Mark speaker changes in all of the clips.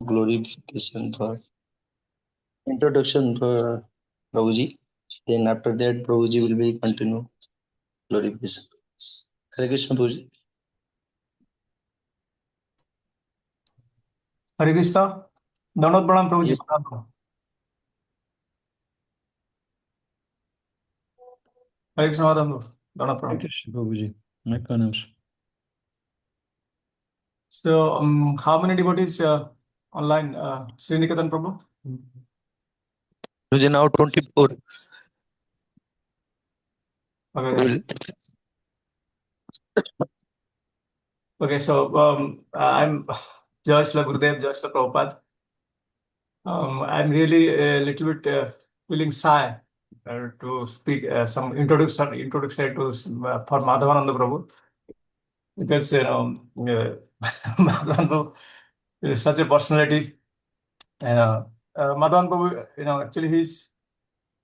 Speaker 1: glorification for introduction for Prabhuji. Then after that, Prabhuji will be continue glorification. Hare Krishna, Prabhuji.
Speaker 2: हरे कृष्णा दंडवत प्रणाम प्रभु जी
Speaker 1: Yes.
Speaker 2: प्रणाम प्रभु। हरे कृष्ण माधव दंडवत
Speaker 3: Hare
Speaker 2: प्रणाम।
Speaker 3: Krishna, Prabhuji. My pranams.
Speaker 2: So how many devotees online Sriniketan Prabhu?
Speaker 1: Prabhuji, now 24.
Speaker 2: Okay. Okay, so I'm Jai Shri Gurudev, Jai Shri Prabhupada. I'm really a little bit feeling shy to speak some introduction to for Madhavananda Prabhu, because Madhavananda is such a personality. Madhavan Prabhu, actually he's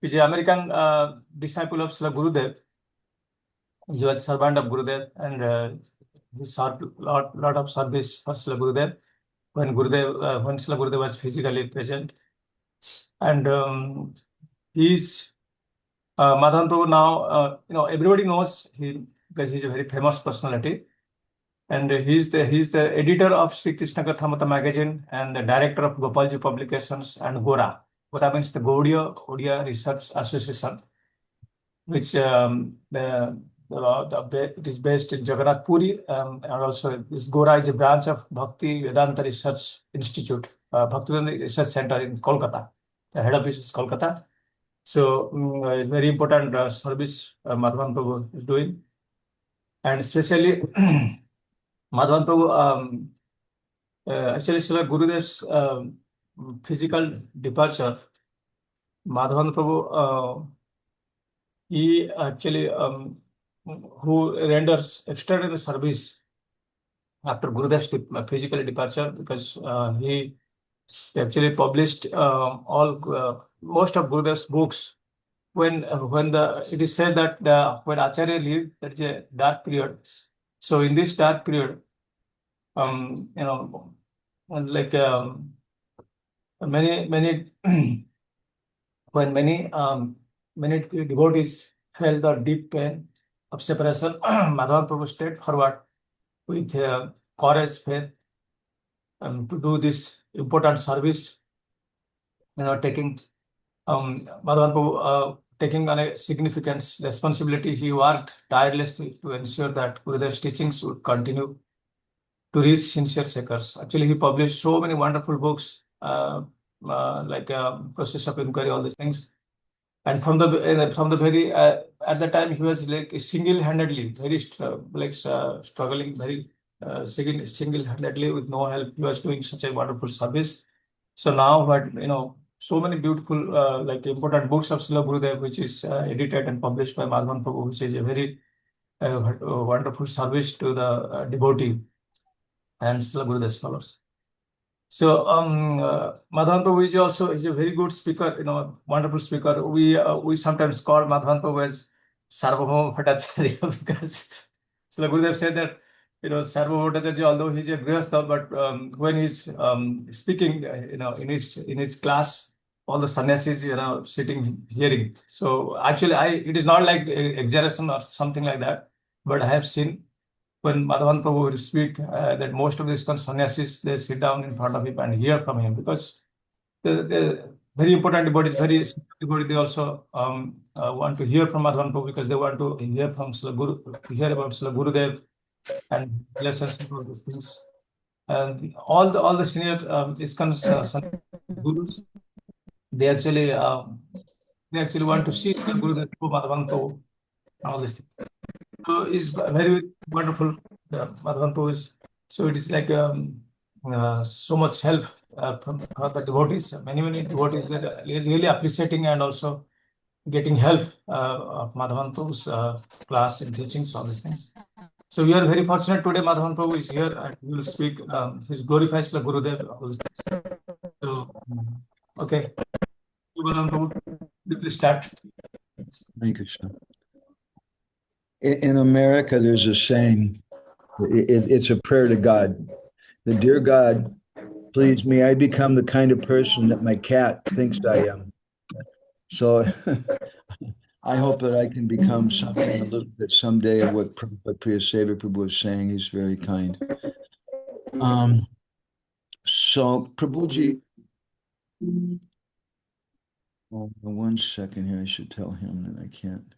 Speaker 2: an American disciple of Srila Gurudev. He was a servant of Gurudev, and he served lot of service for Srila Gurudev when Srila Gurudev was physically present. And he's Madhavan Prabhu now, everybody knows him because he's a very famous personality. And he's the editor of Sri Krishna Kathamata magazine and the director of Gopalji Publications and GORA. GORA means the Gaudiya Research Association, which it is based in Jagannath Puri, and also this GORA is a branch of Bhakti Vedanta Research Institute, Bhakti Vedanta Research Center in Kolkata. The head office is Kolkata. So very important service Madhavan Prabhu is doing, and especially Madhavan Prabhu. Actually, Srila Gurudev's physical departure, Madhavan Prabhu, he actually who renders extraordinary service after Gurudev's physical departure, because he actually published most of Gurudev's books. When it is said that when Acharya lived, there is a dark period. So in this dark period, like many when many devotees felt the deep pain of separation, Madhavan Prabhu stayed forward with courage, faith, to do this important service. Taking Madhavan Prabhu taking on a significant responsibility, he worked tirelessly to ensure that Gurudev's teachings would continue to reach sincere seekers. Actually, he published so many wonderful books, like Process of Inquiry, all these things. And from the very at the time, he was like single-handedly struggling very single-handedly with no help. He was doing such a wonderful service. So now, but so many beautiful like important books of Srila Gurudev, which is edited and published by Madhavan Prabhu, which is a very wonderful service to the devotee and Srila Gurudev's followers. So Madhavan Prabhu is a very good speaker, wonderful speaker. We sometimes call Madhavan Prabhu as Sarvabhauma Bhattacharya because Srila Gurudev said that Sarvabhauma Bhattacharya, although he's a grihastha, but when he's speaking, in his class, all the sannyasis, sitting hearing. So actually, it is not like exaggeration or something like that, but I have seen when Madhavan Prabhu will speak, that most of these sannyasis, they sit down in front of him and hear from him, because the very important devotees, very simple devotees, they also want to hear from Madhavan Prabhu because they want to hear from hear about Srila Gurudev and lessons and all these things. And all the senior ISKCON gurus, they actually want to see Srila Gurudev through Madhavan Prabhu and all these things. So it's very wonderful. Madhavan Prabhu is, so it is like so much help for the devotees. Many devotees that are really appreciating and also getting help of Madhavan Prabhu's class and teachings, all these things. So we are very fortunate today. Madhavan Prabhu is here and he will speak. He glorifies the Gurudev, all these things. So okay, Madhavan Prabhu, please start.
Speaker 3: Thank you, Krishna. In America, there's a saying, it's a prayer to God. The dear God, Please, may I become the kind of person that my cat thinks I am. So I hope that I can become something a little bit someday of what Priya Savior Prabhu was saying. He's very kind. So Prabhuji, oh, 1 second here. I should tell him that I can't.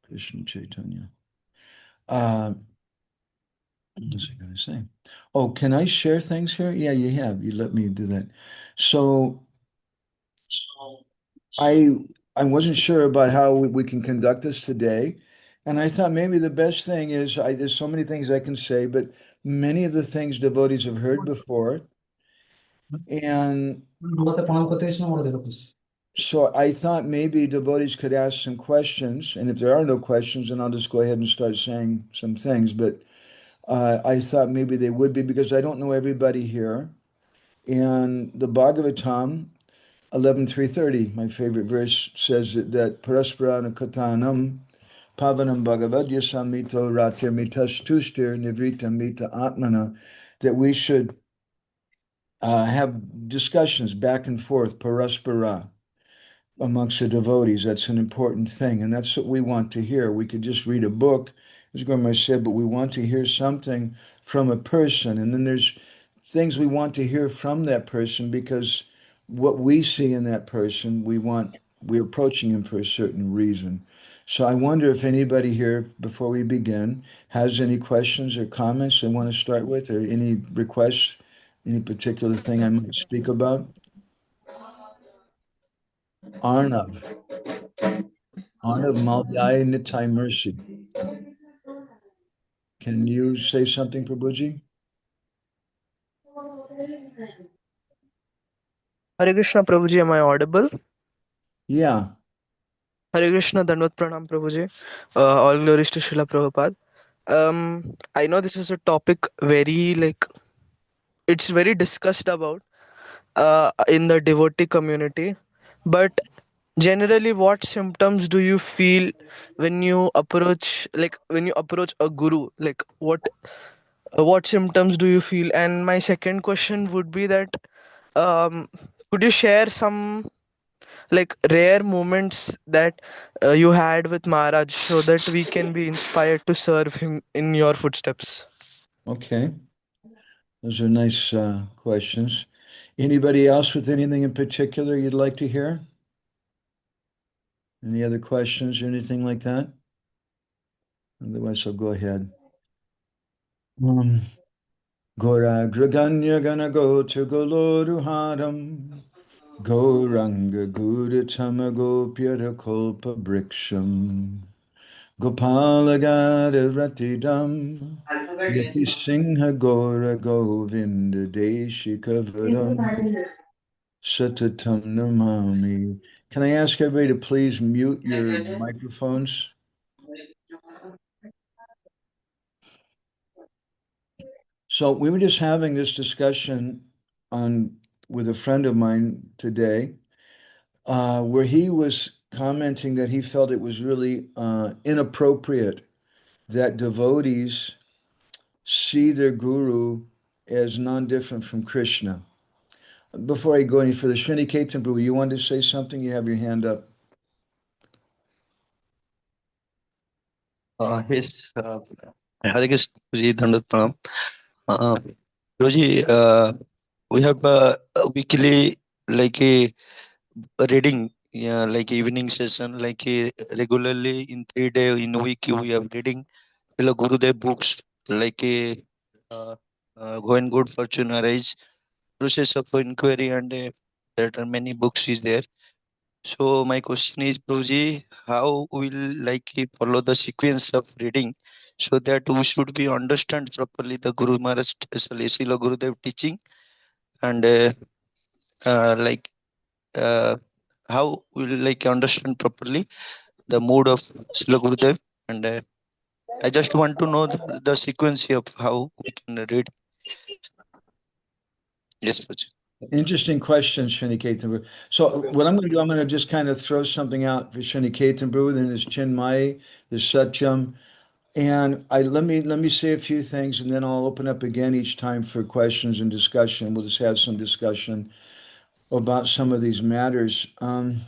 Speaker 3: Krishna Chaitanya. What was I going to say? Oh, can I share things here? Yeah, you have. You let me do that. So I I wasn't sure about how we can conduct this today, and I thought maybe the best thing is there's so many things I can say, but many of the things devotees have heard before, and so I thought maybe devotees could ask some questions, and if there are no questions, then I'll just go ahead and start saying some things. But I thought maybe they would be because I don't know everybody here. And the Bhagavatam 11:330, my favorite verse, says that Parasparana Katanam Pavanam Bhagavad Yasamito Ratir Mitastustir Nivrita Mita Atmana, that we should have discussions back and forth, Paraspara, amongst the devotees. That's an important thing. And that's what we want to hear. We could just read a book, as Gurma said, but we want to hear something from a person. And then there's things we want to hear from that person because what we see in that person, we're approaching him for a certain reason. So I wonder if anybody here, before we begin, has any questions or comments they want to start with, or any requests, any particular thing I might speak about? Arnav. Arnav Maldai Nitai Mercy. Can you say something, Prabhuji?
Speaker 4: Hare Krishna Prabhuji, am I audible?
Speaker 3: Yeah.
Speaker 4: Hare Krishna Dandavat Pranam Prabhuji. All glories to Srila Prabhupada. I know this is a topic very it's very discussed about in the devotee community, but generally, what symptoms do you feel when you approach a guru? Like what symptoms do you feel? And my second question would be that um, could you share some rare moments that you had with Maharaj so that we can be inspired to serve him in your footsteps?
Speaker 3: Okay. Those are nice questions. Anybody else with anything in particular you'd like to hear? Any other questions or anything like that? Otherwise, I'll go ahead. Gora Graganya Gana Go to Goloruharam Goranga Gudatama Gopyata Kolpa Briksham Gopalagada Ratidam Yati Singha Gora Govinda Deshikavaram Satatam Namami. Can I ask everybody to please mute your microphones? So we were just having this discussion with a friend of mine today, where he was commenting that he felt it was really inappropriate that devotees see their guru as non-different from Krishna. Before I go any further, Shrini Ketan Prabhu, you wanted to say something? You have your hand up.
Speaker 1: Yes, Hare Krishna, Guruji, Dandavat Pranam. Guruji, we have a weekly a reading, yeah, like evening session, regularly in 3 day in a week we have reading Srila Gurudev books uh, Go and Good Fortune Arise, Process of Inquiry, and there are many books is there. So my question is, Prabhuji, how will follow the sequence of reading so that we should be understand properly the Guru Maharaj, Srila Gurudev teaching, and uh, like uh, how will understand properly the mood of Srila Gurudev, and I just want to know the sequence of how we can read. Yes, Prabhuji.
Speaker 3: Interesting question, Shrini Ketan Prabhu. So what I'm going to do, I'm going to just kind of throw something out for Shrini Ketan Prabhu, then there's Chinmay, there's Satyam. And let me say a few things, and then I'll open up again each time for questions and discussion. We'll just have some discussion about some of these matters. An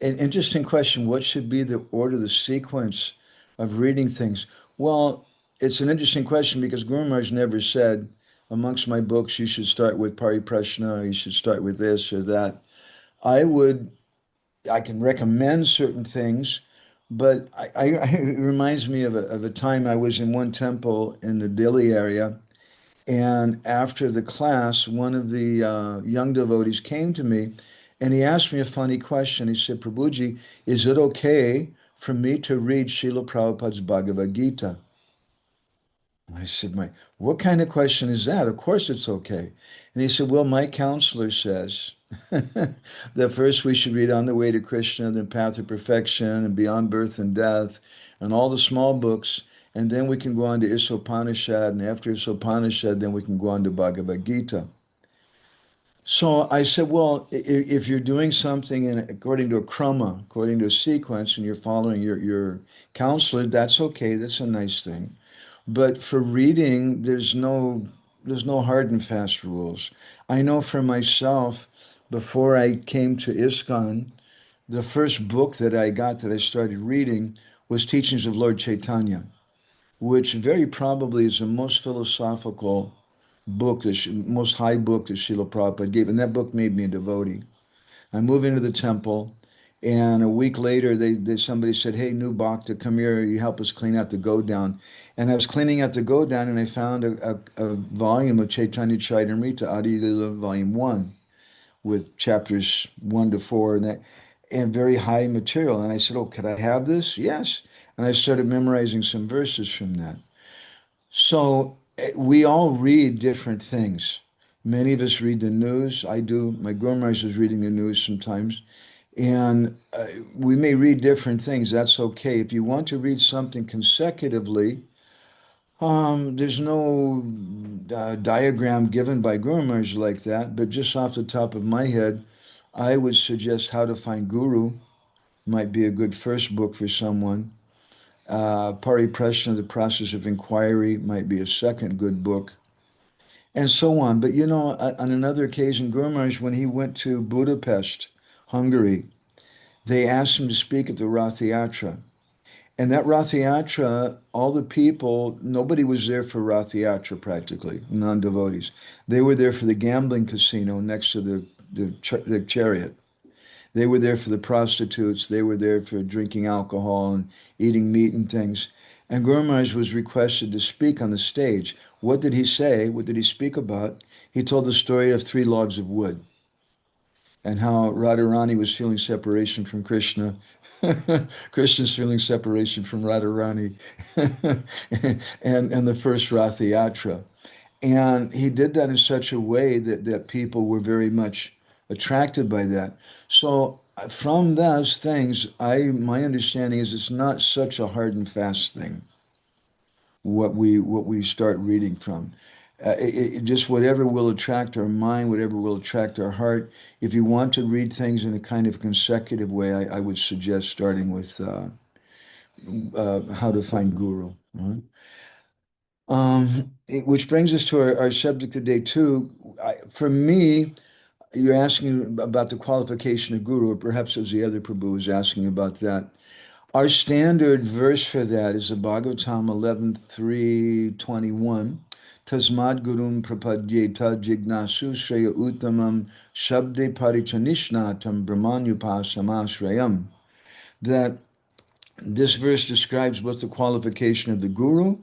Speaker 3: interesting question. What should be the order, the sequence of reading things? Well, it's an interesting question because Guru Maharaj never said, amongst my books, you should start with Pariprashna, or you should start with this or that. I would, I can recommend certain things, but it reminds me of a time I was in one temple in the Delhi area, and after the class, one of the young devotees came to me and he asked me a funny question. He said, Prabhuji, is it okay for me to read Srila Prabhupada's Bhagavad Gita? I said, what kind of question is that? Of course it's okay. And he said, well, my counselor says that first we should read On the Way to Krishna, then Path of Perfection, and Beyond Birth and Death, and all the small books, and then we can go on to Isopanishad, and after Isopanishad, then we can go on to Bhagavad Gita. So I said, well, if you're doing something according to a krama, according to a sequence, and you're following your counselor, that's okay. That's a nice thing. But for reading, there's no hard and fast rules. I know for myself, before I came to ISKCON, the first book that I got that I started reading was Teachings of Lord Chaitanya, which very probably is the most philosophical book, the most high book that Srila Prabhupada gave. And that book made me a devotee. I moved into the temple, and a week later, somebody said, "Hey, new bhakta, come here. You help us clean out the go down." And I was cleaning out the go down, and I found a volume of Chaitanya Charitamrita, Adi Lila, Volume One, with chapters 1 to 4, and very high material. And I said, "Oh, could I have this?" Yes. And I started memorizing some verses from that. So we all read different things. Many of us read the news. I do. My grandmother is reading the news sometimes. And we may read different things. That's okay. If you want to read something consecutively, there's no diagram given by gurus like that. But just off the top of my head, I would suggest How to Find Guru might be a good first book for someone. Pariprashna, The Process of Inquiry, might be a second good book, and so on. But on another occasion, Guru Maharaj, when he went to Budapest, Hungary, they asked him to speak at the Rath Yatra. And that Rath Yatra, all the people, nobody was there for Rath Yatra practically, non-devotees. They were there for the gambling casino next to the chariot. They were there for the prostitutes. They were there for drinking alcohol and eating meat and things. And Guru Maharaj was requested to speak on the stage. What did he say? What did he speak about? He told the story of 3 logs of wood and how Radharani was feeling separation from Krishna. Krishna's feeling separation from Radharani. and the first Rath Yatra. And he did that in such a way that people were very much attracted by that. So from those things, my understanding is it's not such a hard and fast thing what we start reading from. Just whatever will attract our mind, whatever will attract our heart. If you want to read things in a kind of consecutive way, I would suggest starting with How to Find Guru. Right? Which brings us to our subject today too. For me, you're asking about the qualification of guru, or perhaps it was the other Prabhu was asking about that. Our standard verse for that is the Bhagavatam 11:3:21. Tasmad gurum prapadyeta jignasu shreya uttamam shabde parichanishnatam brahmanyupasamashrayam. That this verse describes both the qualification of the guru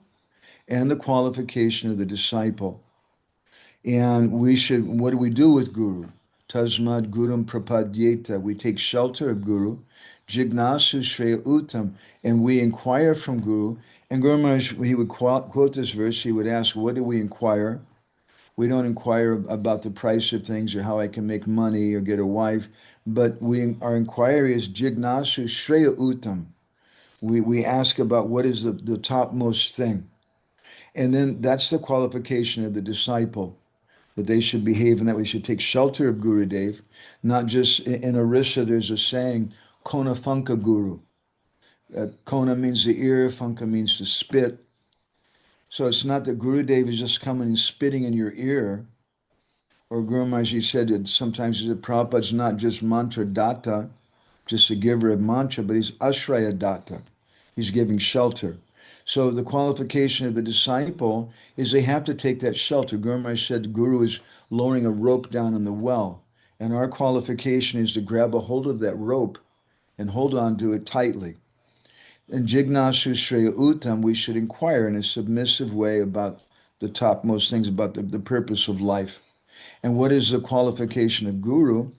Speaker 3: and the qualification of the disciple. And what do we do with Guru? Tasmad Gurum Prapadyeta. We take shelter of Guru. Jignasu Shreya Uttam. And we inquire from Guru. And Guru Maharaj, he would quote this verse. He would ask, what do we inquire? We don't inquire about the price of things or how I can make money or get a wife. But our inquiry is Jignasu Shreya Uttam. We ask about what is the topmost thing. And then that's the qualification of the disciple, that they should behave and that we should take shelter of Gurudev, not just in Orissa, there's a saying, Kona Funka Guru. Kona means the ear, Funka means to spit. So it's not that Guru Dev is just coming and spitting in your ear. Or Guru Maharaj said that sometimes he said Prabhupada's not just mantra datta, just a giver of mantra, but he's ashraya datta. He's giving shelter. So the qualification of the disciple is they have to take that shelter. Guru Maharaj said the Guru is lowering a rope down in the well. And our qualification is to grab a hold of that rope and hold on to it tightly. In Jignasu Shreya Uttam, we should inquire in a submissive way about the topmost things, about the purpose of life. And what is the qualification of Guru?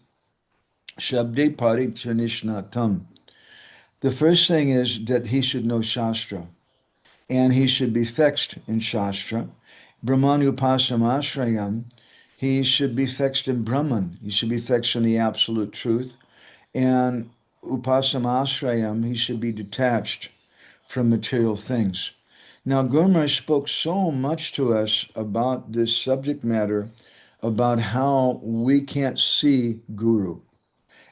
Speaker 3: Shabde Parichanishnatam. The first thing is that he should know Shastra, and he should be fixed in Shastra. Brahmanupasam Ashrayam, he should be fixed in Brahman. He should be fixed in the absolute truth. And Upasam Ashrayam, he should be detached from material things. Now, Guru Maharaj spoke so much to us about this subject matter, about how we can't see Guru.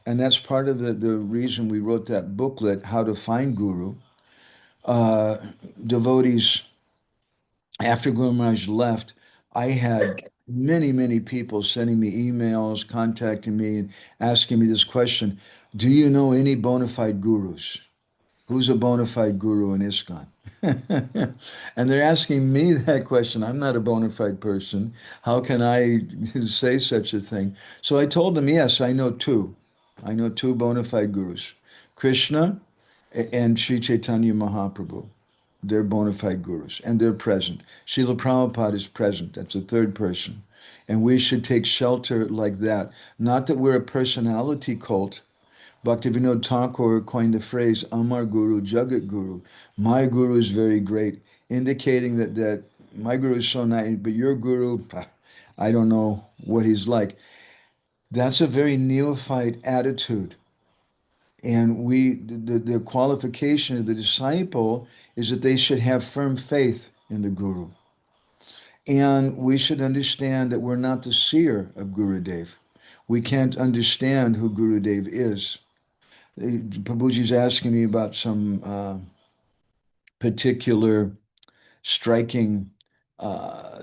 Speaker 3: And that's part of the reason we wrote that booklet, How to Find Guru. Uh, Devotees, after Guru Maharaj left, I had many people sending me emails, contacting me, and asking me this question: do you know any bona fide gurus? Who's a bona fide guru in ISKCON? And they're asking me that question. I'm not a bona fide person. How can I say such a thing? So I told them, yes, I know two. I know two bona fide gurus, Krishna and Sri Chaitanya Mahaprabhu. They're bona fide gurus, and they're present. Srila Prabhupada is present. That's a third person. And we should take shelter like that. Not that we're a personality cult. Bhaktivinoda Thakur coined the phrase Amar Guru, Jagat Guru. My Guru is very great, indicating that my Guru is so nice, but your Guru, I don't know what he's like. That's a very neophyte attitude. And the qualification of the disciple is that they should have firm faith in the Guru. And we should understand that we're not the seer of Guru Dev. We can't understand who Guru Dev is. Prabhuji's asking me about some particular striking uh,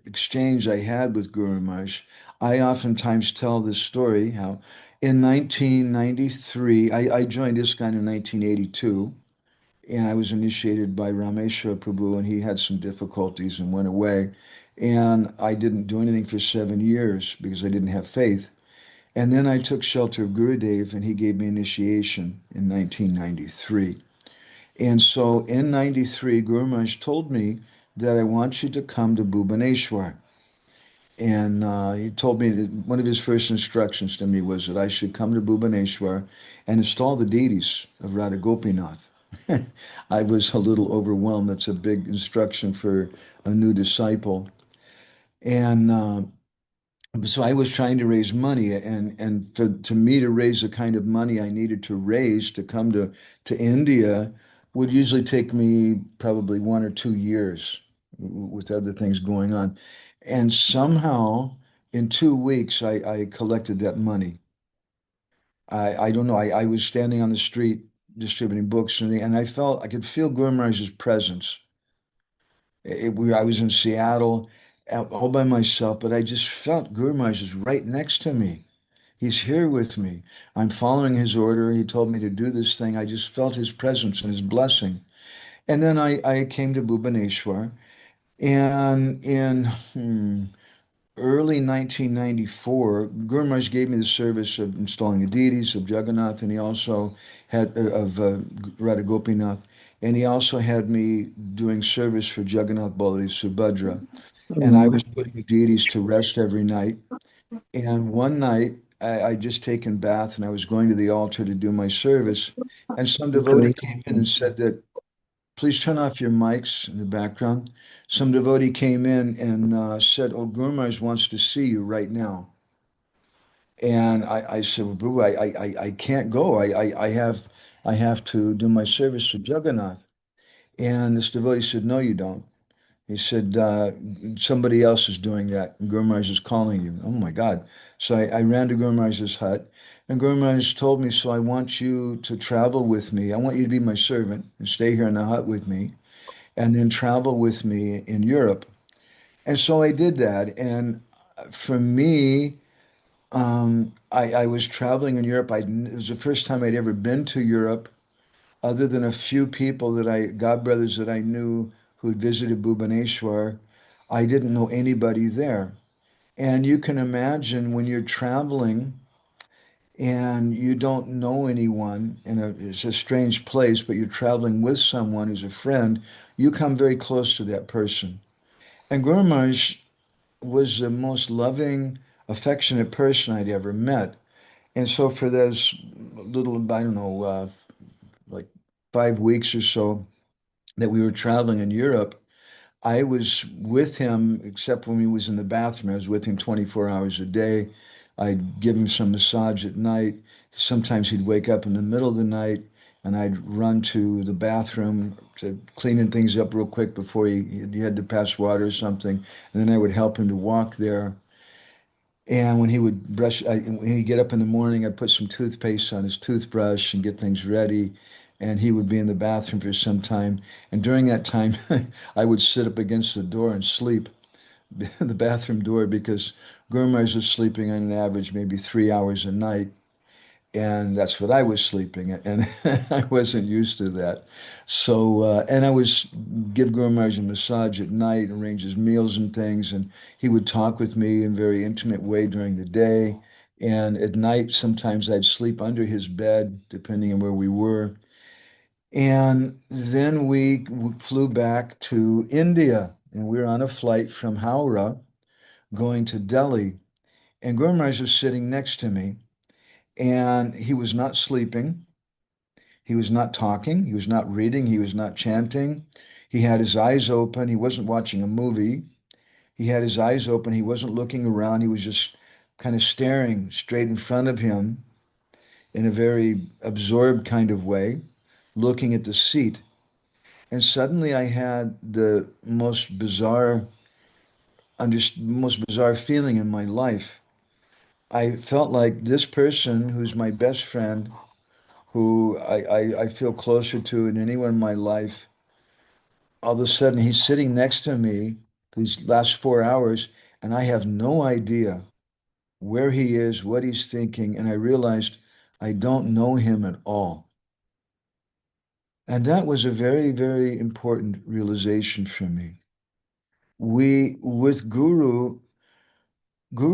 Speaker 3: exchange I had with Guru Maharaj. I oftentimes tell this story how in 1993, I joined ISKCON in 1982, and I was initiated by Rameshwara Prabhu, and he had some difficulties and went away. And I didn't do anything for 7 years because I didn't have faith. And then I took shelter of Gurudev, and he gave me initiation in 1993. And so in 93, Guru Maharaj told me that I want you to come to Bhubaneswar. And he told me that one of his first instructions to me was that I should come to Bhubaneswar and install the deities of Radha Gopinath. I was a little overwhelmed. That's a big instruction for a new disciple. And so I was trying to raise money, and to me to raise the kind of money I needed to raise to come to India would usually take me probably 1 or 2 years with other things going on. And somehow in 2 weeks I collected that money. I don't know. I was standing on the street distributing books, and I felt I could feel Guru Maharaj's presence. I was in Seattle all by myself, but I just felt Guru Maharaj is right next to me. He's here with me. I'm following his order. He told me to do this thing. I just felt his presence and his blessing. And then I came to Bhubaneswar. And in early 1994, Guru Maharaj gave me the service of installing the deities of Jagannath, and he also had of Radha Gopinath, and he also had me doing service for Jagannath Baladev Subhadra. And I was putting the deities to rest every night. And one night, I just taken bath and I was going to the altar to do my service. And some devotee came in and said that, please turn off your mics in the background. Some devotee came in and said, oh, Guru Maharaj wants to see you right now. And I said, well, Boo, I can't go. I have to do my service to Jagannath. And this devotee said, no, you don't. He said, somebody else is doing that, and Guru Maharaj is calling you. Oh my God. So I ran to Guru Maharaj's hut, and Guru Maharaj told me, so I want you to travel with me. I want you to be my servant and stay here in the hut with me, and then travel with me in Europe. And so I did that. And for me, I was traveling in Europe. It was the first time I'd ever been to Europe, other than a few people godbrothers that I knew who had visited Bhubaneswar. I didn't know anybody there. And you can imagine when you're traveling and you don't know anyone, it's a strange place, but you're traveling with someone who's a friend, you come very close to that person. And Guru Maharaj was the most loving, affectionate person I'd ever met. And so for those little, I don't know, like 5 weeks or so that we were traveling in Europe, I was with him, except when he was in the bathroom. I was with him 24 hours a day. I'd give him some massage at night. Sometimes he'd wake up in the middle of the night and I'd run to the bathroom to cleaning things up real quick before he had to pass water or something. And then I would help him to walk there. And when he would when he'd get up in the morning, I'd put some toothpaste on his toothbrush and get things ready. And he would be in the bathroom for some time. And during that time, I would sit up against the door and sleep, the bathroom door, because Gurmars was sleeping on an average maybe 3 hours a night. And that's what I was sleeping, and I wasn't used to that. So, and I was give Gurmaj a massage at night, arrange his meals and things, and he would talk with me in a very intimate way during the day. And at night, sometimes I'd sleep under his bed, depending on where we were. And then we flew back to India, and we were on a flight from Howrah going to Delhi. And Gurmaj was sitting next to me, and he was not sleeping. He was not talking. He was not reading. He was not chanting. He had his eyes open. He wasn't watching a movie. He had his eyes open. He wasn't looking around. He was just kind of staring straight in front of him in a very absorbed kind of way, looking at the seat. And suddenly I had the most bizarre feeling in my life. I felt like this person who's my best friend, who I feel closer to than anyone in my life, all of a sudden he's sitting next to me these last 4 hours, and I have no idea where he is, what he's thinking, and I realized I don't know him at all. And that was a very, very important realization for me. With Guru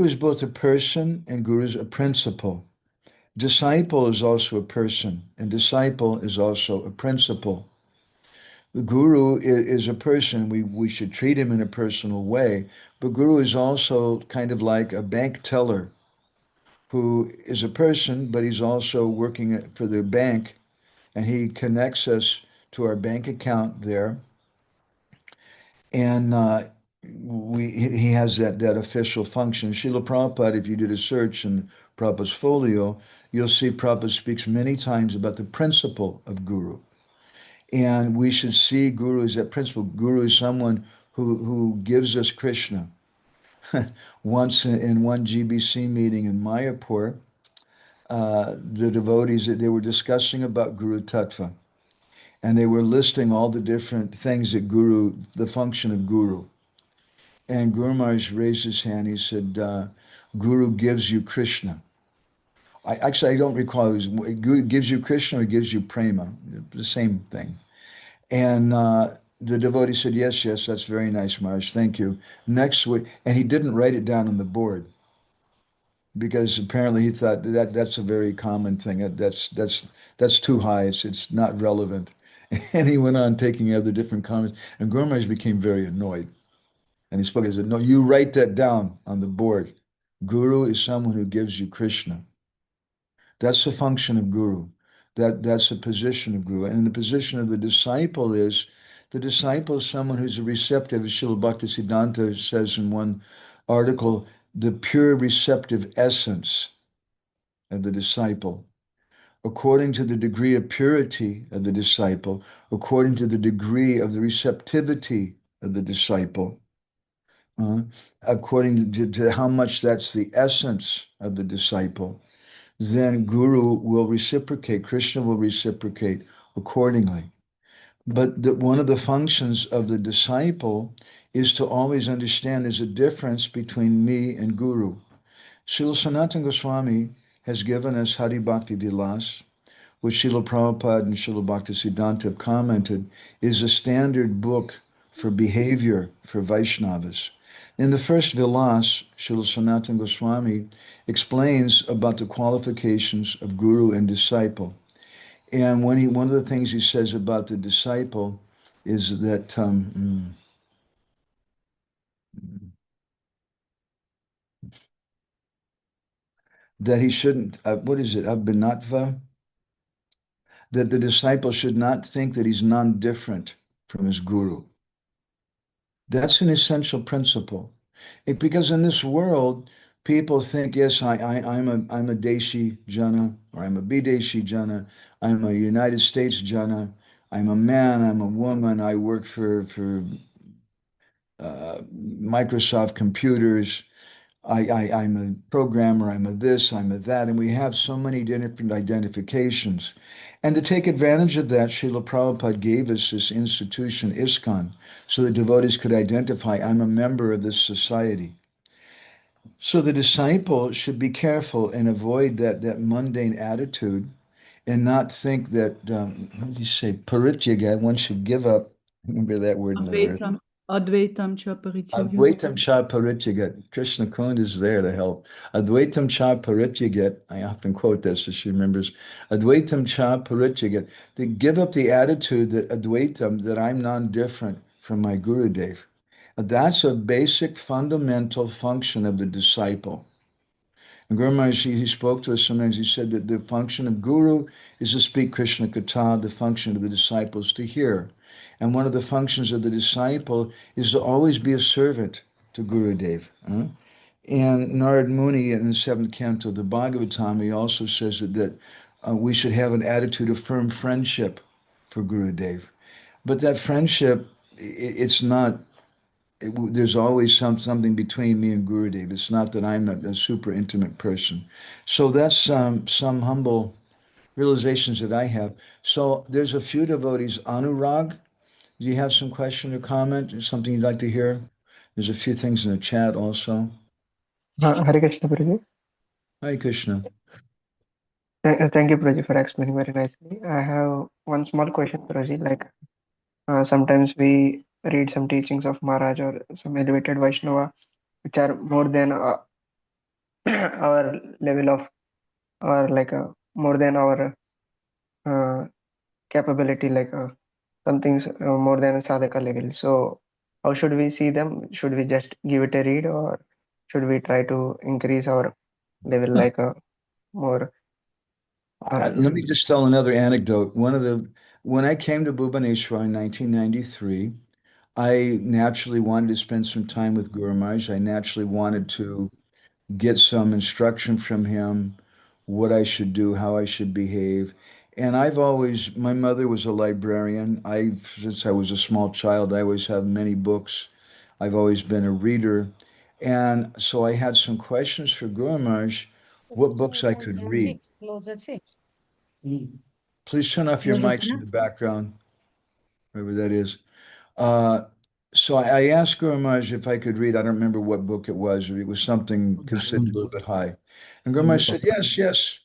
Speaker 3: is both a person and Guru is a principle. Disciple is also a person, and disciple is also a principle. The guru is a person. We should treat him in a personal way. But guru is also kind of like a bank teller who is a person, but he's also working for the bank, and he connects us to our bank account there. And he has that official function. Srila Prabhupada, if you did a search in Prabhupada's folio, you'll see Prabhupada speaks many times about the principle of guru. And we should see Guru as that principle. Guru is someone who gives us Krishna. Once in one GBC meeting in Mayapur, the devotees, they were discussing about Guru Tattva. And they were listing all the different things that the function of Guru. And Guru Maharaj raised his hand. He said, Guru gives you Krishna. I don't recall. Guru gives you Krishna or gives you prema. The same thing. And the devotee said, yes, yes, that's very nice, Maharaj. Thank you. Next week, and he didn't write it down on the board because apparently he thought that's a very common thing. That's too high. It's not relevant. And he went on taking other different comments. And Guru Maharaj became very annoyed. And he spoke. He said, no, you write that down on the board. Guru is someone who gives you Krishna. That's the function of guru. That's the position of guru. And the position of the disciple is someone who's a receptive, as Srila Bhaktisiddhanta says in one article, the pure receptive essence of the disciple. According to the degree of purity of the disciple, according to the degree of the receptivity of the disciple, according to how much that's the essence of the disciple, then Guru will reciprocate, Krishna will reciprocate accordingly. But one of the functions of the disciple is to always understand there's a difference between me and Guru. Srila Sanatana Goswami has given us Hari Bhakti Vilas, which Srila Prabhupada and Srila Bhaktisiddhanta have commented, is a standard book for behavior for Vaishnavas. In the first Vilas, Srila Sanatana Goswami explains about the qualifications of guru and disciple. And one of the things he says about the disciple is that that he shouldn't, what is it, abhinatva? That the disciple should not think that he's non-different from his guru. That's an essential principle. Because in this world, people think, yes, I'm a Deshi Jana, or I'm a Bideshi Jana, I'm a United States Jana, I'm a man, I'm a woman, I work for Microsoft computers, I'm a programmer, I'm a this, I'm a that, and we have so many different identifications. And to take advantage of that, Srila Prabhupada gave us this institution, ISKCON, so that devotees could identify, I'm a member of this society. So the disciple should be careful and avoid that mundane attitude and not think that, what do you say, parityaga, one should give up. Remember that word in the verse.
Speaker 5: Advaitam, Advaitam cha parityaga.
Speaker 3: Advaitam cha parityagat. Krishna Kund is there to help. Advaitam cha parityagat. I often quote this, so she remembers. Advaitam cha parityagat. To give up the attitude that Advaitam, that I'm non-different from my Gurudev. That's a basic fundamental function of the disciple. And Guru Maharaj, he spoke to us sometimes, he said that the function of Guru is to speak Krishna Katha, the function of the disciple is to hear. And one of the functions of the disciple is to always be a servant to Gurudev. And Narad Muni in the seventh canto of the Bhagavatam, he also says that we should have an attitude of firm friendship for Gurudev. But that friendship, it's not, there's always something between me and Gurudev. It's not that I'm a super intimate person. So that's some humble realizations that I have. So there's a few devotees. Anurag, do you have some question or comment or something you'd like to hear? There's a few things in the chat also.
Speaker 6: Hare Krishna, Guruji.
Speaker 3: Hi, Krishna.
Speaker 6: Thank you, Guruji, for explaining very nicely. I have one small question, Guruji. Like sometimes we read some teachings of Maharaj or some elevated Vaishnava, which are more than our level of, or like more than our uh, capability, like some things more than a sadhaka level. So, how should we see them? Should we just give it a read, or should we try to increase our level, like more?
Speaker 3: Let me just tell another anecdote. When I came to Bhubaneswar in 1993, I naturally wanted to spend some time with Guru Maharaj. I naturally wanted to get some instruction from him, what I should do, how I should behave. And my mother was a librarian. Since I was a small child, I always have many books. I've always been a reader. And so I had some questions for Guru Maharaj, what books I could read. Please turn off your mics in the background, whoever that is. So I asked Guru Maharaj if I could read. I don't remember what book it was, or it was something considered a little bit high. And Guru Maharaj said, yes, yes.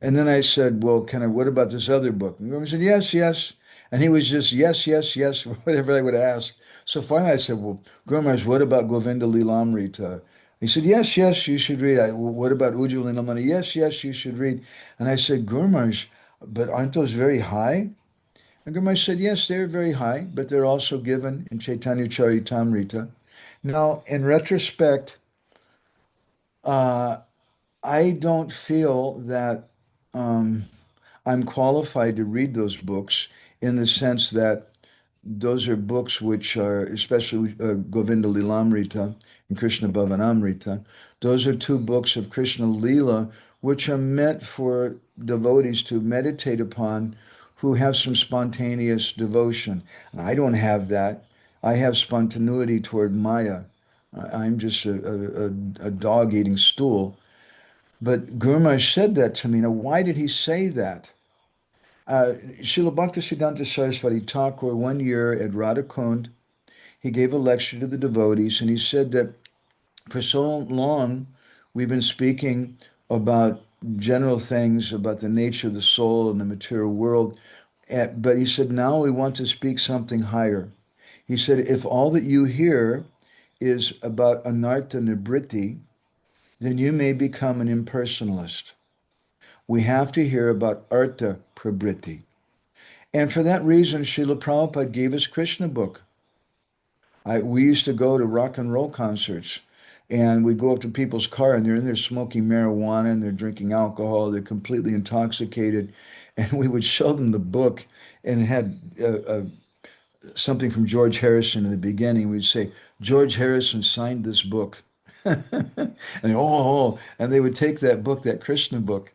Speaker 3: And then I said, well, what about this other book? And Guru Maharaj said, yes, yes. And he was just, yes, yes, yes, whatever I would ask. So finally I said, well, Guru Maharaj, what about Govinda Lilamrita? He said, yes, yes, you should read. What about Ujjwala Nilamani? Yes, yes, you should read. And I said, Guru Maharaj, but aren't those very high? And Guru Maharaj said, yes, they're very high, but they're also given in Chaitanya Charitamrita. Now, in retrospect, I don't feel that I'm qualified to read those books in the sense that those are books which are, especially Govinda Lilamrita and Krishna Bhavanamrita, those are two books of Krishna Lila, which are meant for devotees to meditate upon who have some spontaneous devotion. And I don't have that. I have spontaneity toward Maya. I'm just a dog eating stool. But Guru Maharaj said that to me. Now, why did he say that? Srila Bhaktisiddhanta Saraswati Thakur, one year at Radhakund, he gave a lecture to the devotees, and he said that for so long we've been speaking about general things, about the nature of the soul and the material world. But he said, now we want to speak something higher. He said, if all that you hear is about anartha nibritti, then you may become an impersonalist. We have to hear about artha prabritti. And for that reason, Srila Prabhupada gave us Krishna book. We used to go to rock and roll concerts, and we go up to people's car, and they're in there smoking marijuana, and they're drinking alcohol, they're completely intoxicated, and we would show them the book, and it had something from George Harrison in the beginning. We'd say, George Harrison signed this book. And and they would take that book, that Krishna book,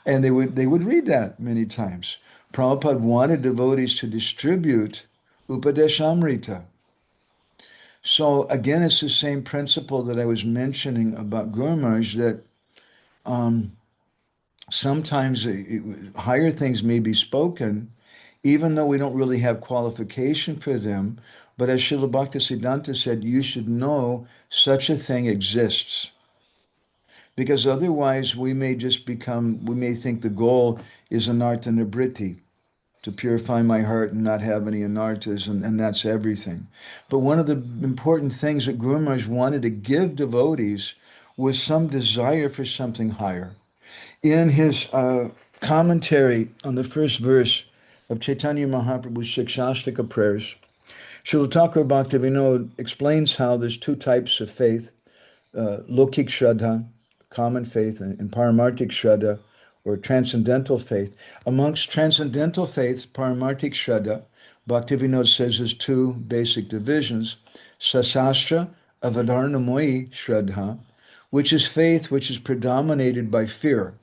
Speaker 3: and they would read that many times. Prabhupada wanted devotees to distribute Upadeshamrita. So again, it's the same principle that I was mentioning about Guru Maharaj, that sometimes higher things may be spoken, even though we don't really have qualification for them. But as Srila Bhaktisiddhanta said, you should know such a thing exists. Because otherwise we may think the goal is anartha nibritti, to purify my heart and not have any anarthas, and that's everything. But one of the important things that Guru Maharaj wanted to give devotees was some desire for something higher. In his commentary on the first verse of Chaitanya Mahaprabhu's Shikshashtaka prayers, Srila Thakur Bhaktivinoda explains how there's two types of faith, Lokik Shraddha, common faith, and Paramartik Shraddha, or transcendental faith. Amongst transcendental faiths, Paramartik Shraddha, Bhaktivinoda says there's two basic divisions: Sasastra Avadarnamoyi Shraddha, which is faith which is predominated by fear,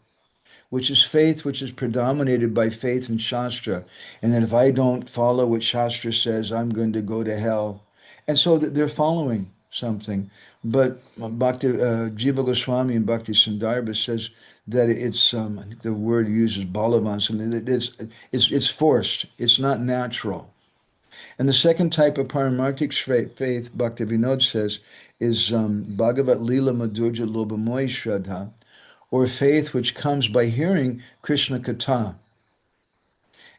Speaker 3: which is faith which is predominated by faith in Shastra, and that if I don't follow what Shastra says, I'm going to go to hell. And so that they're following something. But Bhakti, Jiva Goswami and Bhakti Sundarbha says that it's, I think the word uses balavan, something that it's forced, it's not natural. And the second type of paramartic faith, Bhaktivinoda says, is Bhagavat Lila Madhurja Lobamoy Shraddha, or faith which comes by hearing Krishna Katha.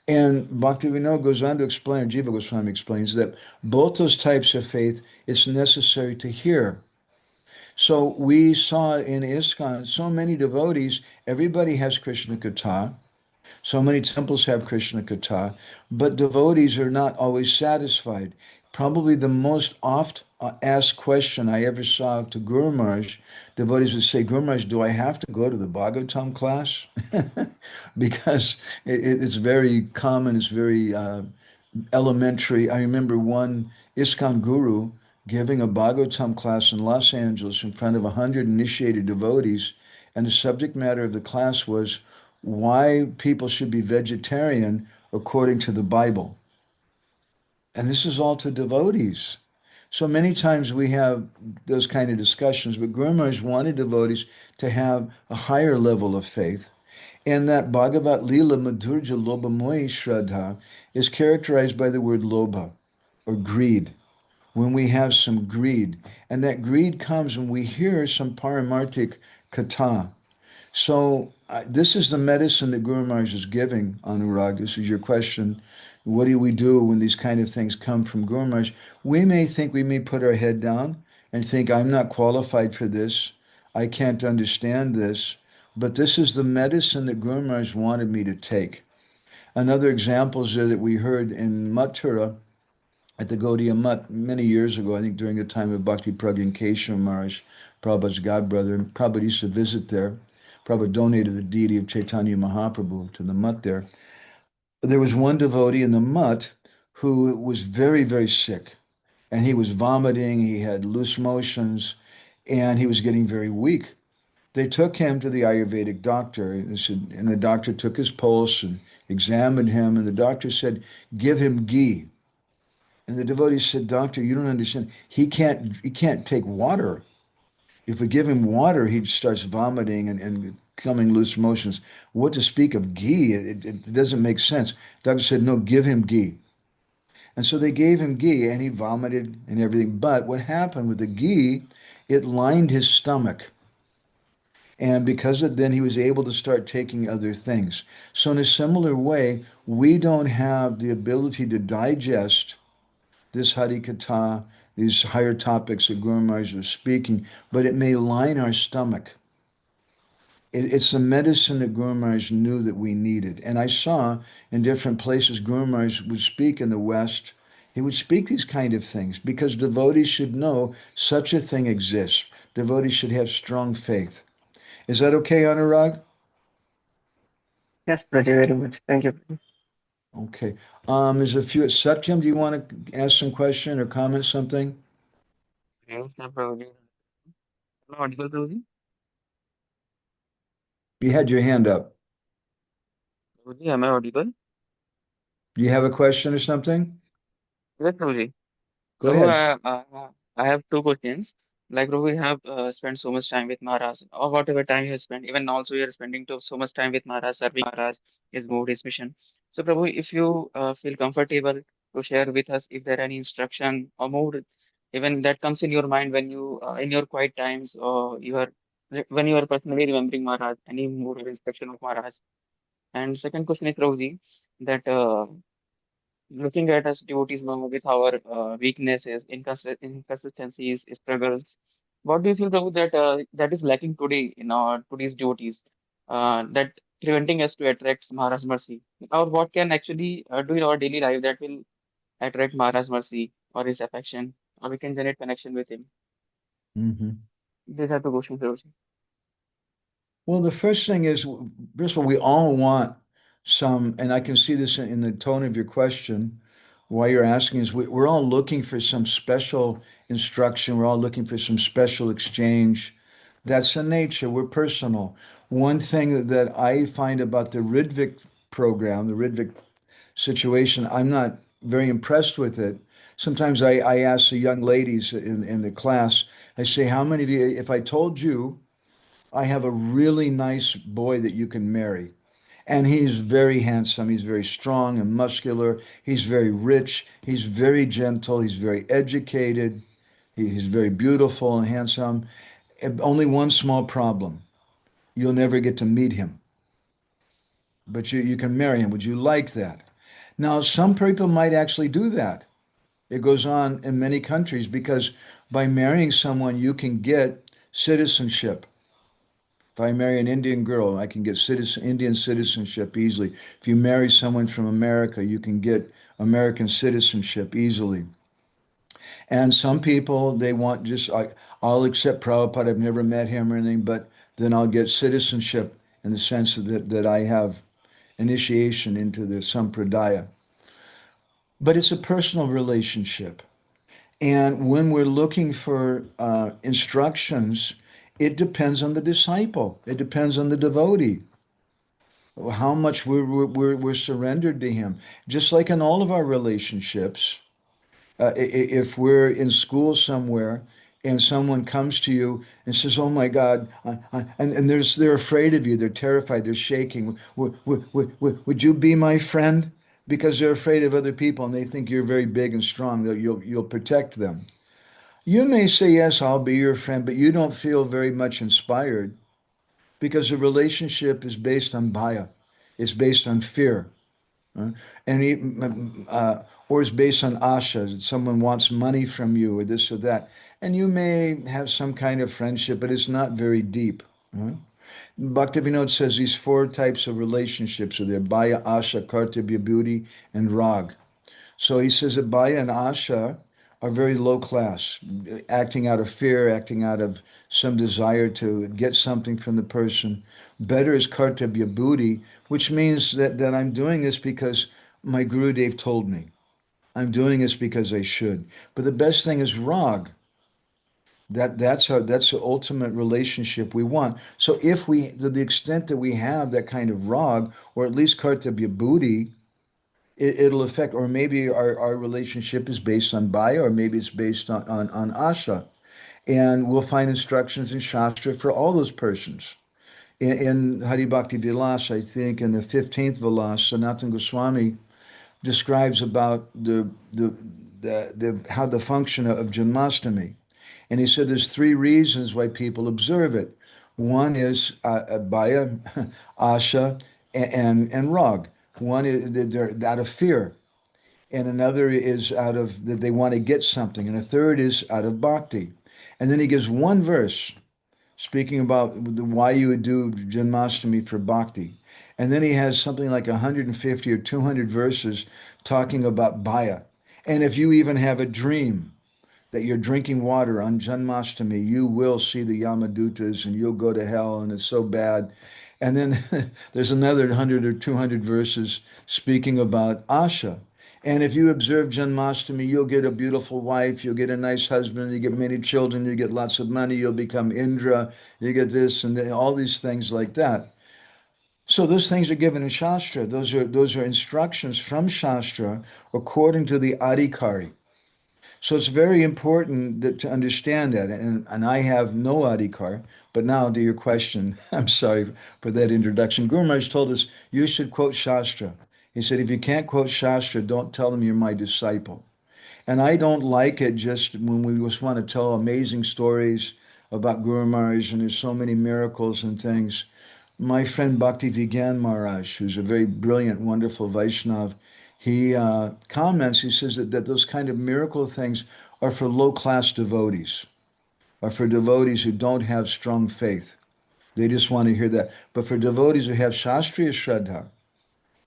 Speaker 3: And Bhaktivinoda goes on to explain, or Jiva Goswami explains, that both those types of faith, it's necessary to hear. So we saw in ISKCON so many devotees, everybody has Krishna Katha. So many temples have Krishna Katha, but devotees are not always satisfied. Probably the most oft asked question I ever saw to Guru Maharaj, devotees would say, Guru Maharaj, do I have to go to the Bhagavatam class? Because it's very common, it's very elementary. I remember one ISKCON guru giving a Bhagavatam class in Los Angeles in front of 100 initiated devotees, and the subject matter of the class was why people should be vegetarian according to the Bible. And this is all to devotees. So many times we have those kind of discussions, but Guru Maharaj wanted devotees to have a higher level of faith. And that Bhagavat Lila Madhurja Lobamoyi Shraddha is characterized by the word lobha, or greed. When we have some greed, and that greed comes when we hear some paramartik katha. So this is the medicine that Guru Maharaj is giving, Anurag. This is your question. What do we do when these kind of things come from Guru Maharaj? We may put our head down and think, I'm not qualified for this. I can't understand this. But this is the medicine that Guru Maharaj wanted me to take. Another example is that we heard in Mathura at the Gaudiya Mutt many years ago, I think during the time of Bhakti Pragyan Keshav Maharaj, Prabhupada's godbrother. Prabhupada used to visit there. Prabhupada donated the deity of Chaitanya Mahaprabhu to the Mutt there. There was one devotee in the Mutt who was very, very sick. And he was vomiting, he had loose motions, and he was getting very weak. They took him to the Ayurvedic doctor, and the doctor took his pulse and examined him, and the doctor said, give him ghee. And the devotee said, Doctor, you don't understand. He can't take water. If we give him water, he starts vomiting and coming loose motions. What to speak of ghee? It doesn't make sense. Doctor said, no, give him ghee. And so they gave him ghee and he vomited and everything. But what happened with the ghee, it lined his stomach. And because of then he was able to start taking other things. So in a similar way, we don't have the ability to digest this Harikatha, these higher topics that Guru Maharaj was speaking, but it may line our stomach. It's the medicine that Guru Maharaj knew that we needed. And I saw in different places Guru Maharaj would speak in the West. He would speak these kind of things because devotees should know such a thing exists. Devotees should have strong faith. Is that okay, Anurag?
Speaker 6: Yes, Praji, very much. Thank you.
Speaker 3: Okay. There's a few. Satyam, do you want to ask some question or comment something?
Speaker 7: Yes, Prabhuji. Am I audible, Prabhuji?
Speaker 3: You had your hand up.
Speaker 7: Prabhuji, am I audible?
Speaker 3: Do you have a question or something?
Speaker 7: Yes, Prabhuji.
Speaker 3: Go
Speaker 7: Prabhu,
Speaker 3: ahead.
Speaker 7: I have two questions. Like, Prabhu, we have spent so much time with Maharaj, or whatever time you have spent, even also we are spending so much time with Maharaj, serving Maharaj, his mood, his mission. So, Prabhu, if you feel comfortable to share with us if there are any instruction or mood, even that comes in your mind when you, in your quiet times, or when you are personally remembering Maharaj, any mood or instruction of Maharaj. And second question is, Prabhuji, that looking at us devotees now with our weaknesses, inconsistencies, struggles, what do you feel, Prabhu, that that is lacking today in our today's devotees, that preventing us to attract Maharaj mercy, or what can actually do in our daily life that will attract Maharaj mercy or his affection, or we can generate connection with him?
Speaker 3: Hmm.
Speaker 7: These are the questions, Prabhuji.
Speaker 3: Well, the first thing is, first of all, we all want some, and I can see this in the tone of your question, why you're asking is we're all looking for some special instruction. We're all looking for some special exchange. That's the nature. We're personal. One thing that I find about the Ridvik program, the Ridvik situation, I'm not very impressed with it. Sometimes I ask the young ladies in the class, I say, how many of you, if I told you, I have a really nice boy that you can marry. And he's very handsome. He's very strong and muscular. He's very rich. He's very gentle. He's very educated. He's very beautiful and handsome. Only one small problem. You'll never get to meet him, but you can marry him. Would you like that? Now, some people might actually do that. It goes on in many countries because by marrying someone, you can get citizenship. If I marry an Indian girl, I can get Indian citizenship easily. If you marry someone from America, you can get American citizenship easily. And some people, they want just, I'll accept Prabhupada, I've never met him or anything, but then I'll get citizenship in the sense that I have initiation into the Sampradaya. But it's a personal relationship. And when we're looking for instructions, it depends on the disciple. It depends on the devotee. How much we're surrendered to him. Just like in all of our relationships, if we're in school somewhere and someone comes to you and says, "Oh my God," and they're afraid of you, they're terrified, they're shaking. Would you be my friend? Because they're afraid of other people and they think you're very big and strong, that you'll protect them. You may say, "Yes, I'll be your friend," but you don't feel very much inspired because the relationship is based on bhaya. It's based on fear. uh, and or it's based on asha, that someone wants money from you or this or that. And you may have some kind of friendship, but it's not very deep. uh. Bhaktivinoda says these four types of relationships are there: bhaya, asha, kartibya, beauty, and rag. So he says that Baya and Asha are very low class, acting out of fear, acting out of some desire to get something from the person. Better is Kartabhya Buddhi, which means that I'm doing this because my Guru Dev told me. I'm doing this because I should. But the best thing is Rag. That's the ultimate relationship we want. So if we, to the extent that we have that kind of Rag, or at least Kartabhya Buddhi, it'll affect, or maybe our relationship is based on Baya, or maybe it's based on Asha. And we'll find instructions in Shastra for all those persons. In Hari Bhakti Vilas, I think in the 15th Vilas, Sanatana Goswami describes about the how the function of Janmashtami. And he said there's three reasons why people observe it. One is Baya, Asha, and Rag. One is they're out of fear, and another is out of that they want to get something, and a third is out of bhakti. And then he gives one verse speaking about why you would do Janmashtami for bhakti. And then he has something like 150 or 200 verses talking about Baya. And if you even have a dream that you're drinking water on Janmashtami, you will see the Yamadutas and you'll go to hell and it's so bad. And then there's another 100 or 200 verses speaking about Asha. And if you observe Janmashtami, you'll get a beautiful wife, you'll get a nice husband, you get many children, you get lots of money, you'll become Indra, you get this and all these things like that. So those things are given in Shastra. Those are instructions from Shastra according to the Adhikari. So it's very important to understand that. And I have no adhikar. But now to your question, I'm sorry for that introduction. Guru Maharaj told us you should quote Shastra. He said, if you can't quote Shastra, don't tell them you're my disciple. And I don't like it just when we just want to tell amazing stories about Guru Maharaj and there's so many miracles and things. My friend Bhakti Vigyan Maharaj, who's a very brilliant, wonderful Vaishnav, he comments, he says that those kind of miracle things are for low-class devotees, are for devotees who don't have strong faith. They just want to hear that. But for devotees who have Shastriya Shraddha,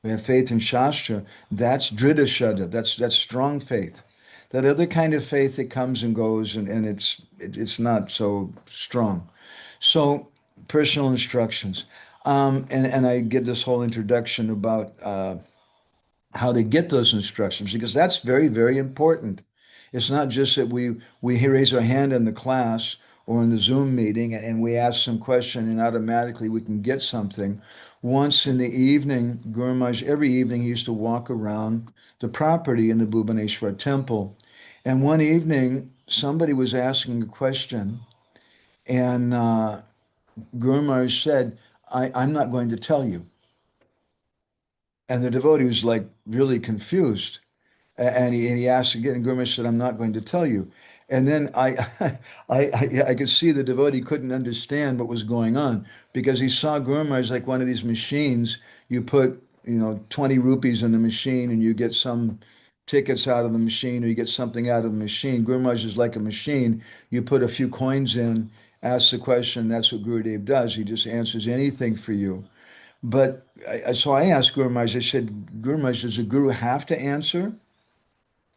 Speaker 3: who have faith in Shastra, that's Dhrida Shraddha, that's strong faith. That other kind of faith that comes and goes and it's not so strong. So personal instructions. And I give this whole introduction about how to get those instructions because that's very, very important. It's not just that we raise our hand in the class or in the Zoom meeting and we ask some question and automatically we can get something. Once in the evening, Guru Maharaj, every evening he used to walk around the property in the Bhubaneswar temple. And one evening, somebody was asking a question and Guru Maharaj said, I'm not going to tell you. And the devotee was like really confused. And he asked again, and Guru Maharaj said, I'm not going to tell you. And then I could see the devotee couldn't understand what was going on because he saw Guru Maharaj like one of these machines. You put, 20 rupees in the machine and you get some tickets out of the machine or you get something out of the machine. Guru Maharaj is like a machine. You put a few coins in, ask the question. That's what Gurudev does. He just answers anything for you. But so I asked Guru Maharaj, I said, Guru Maharaj, does the Guru have to answer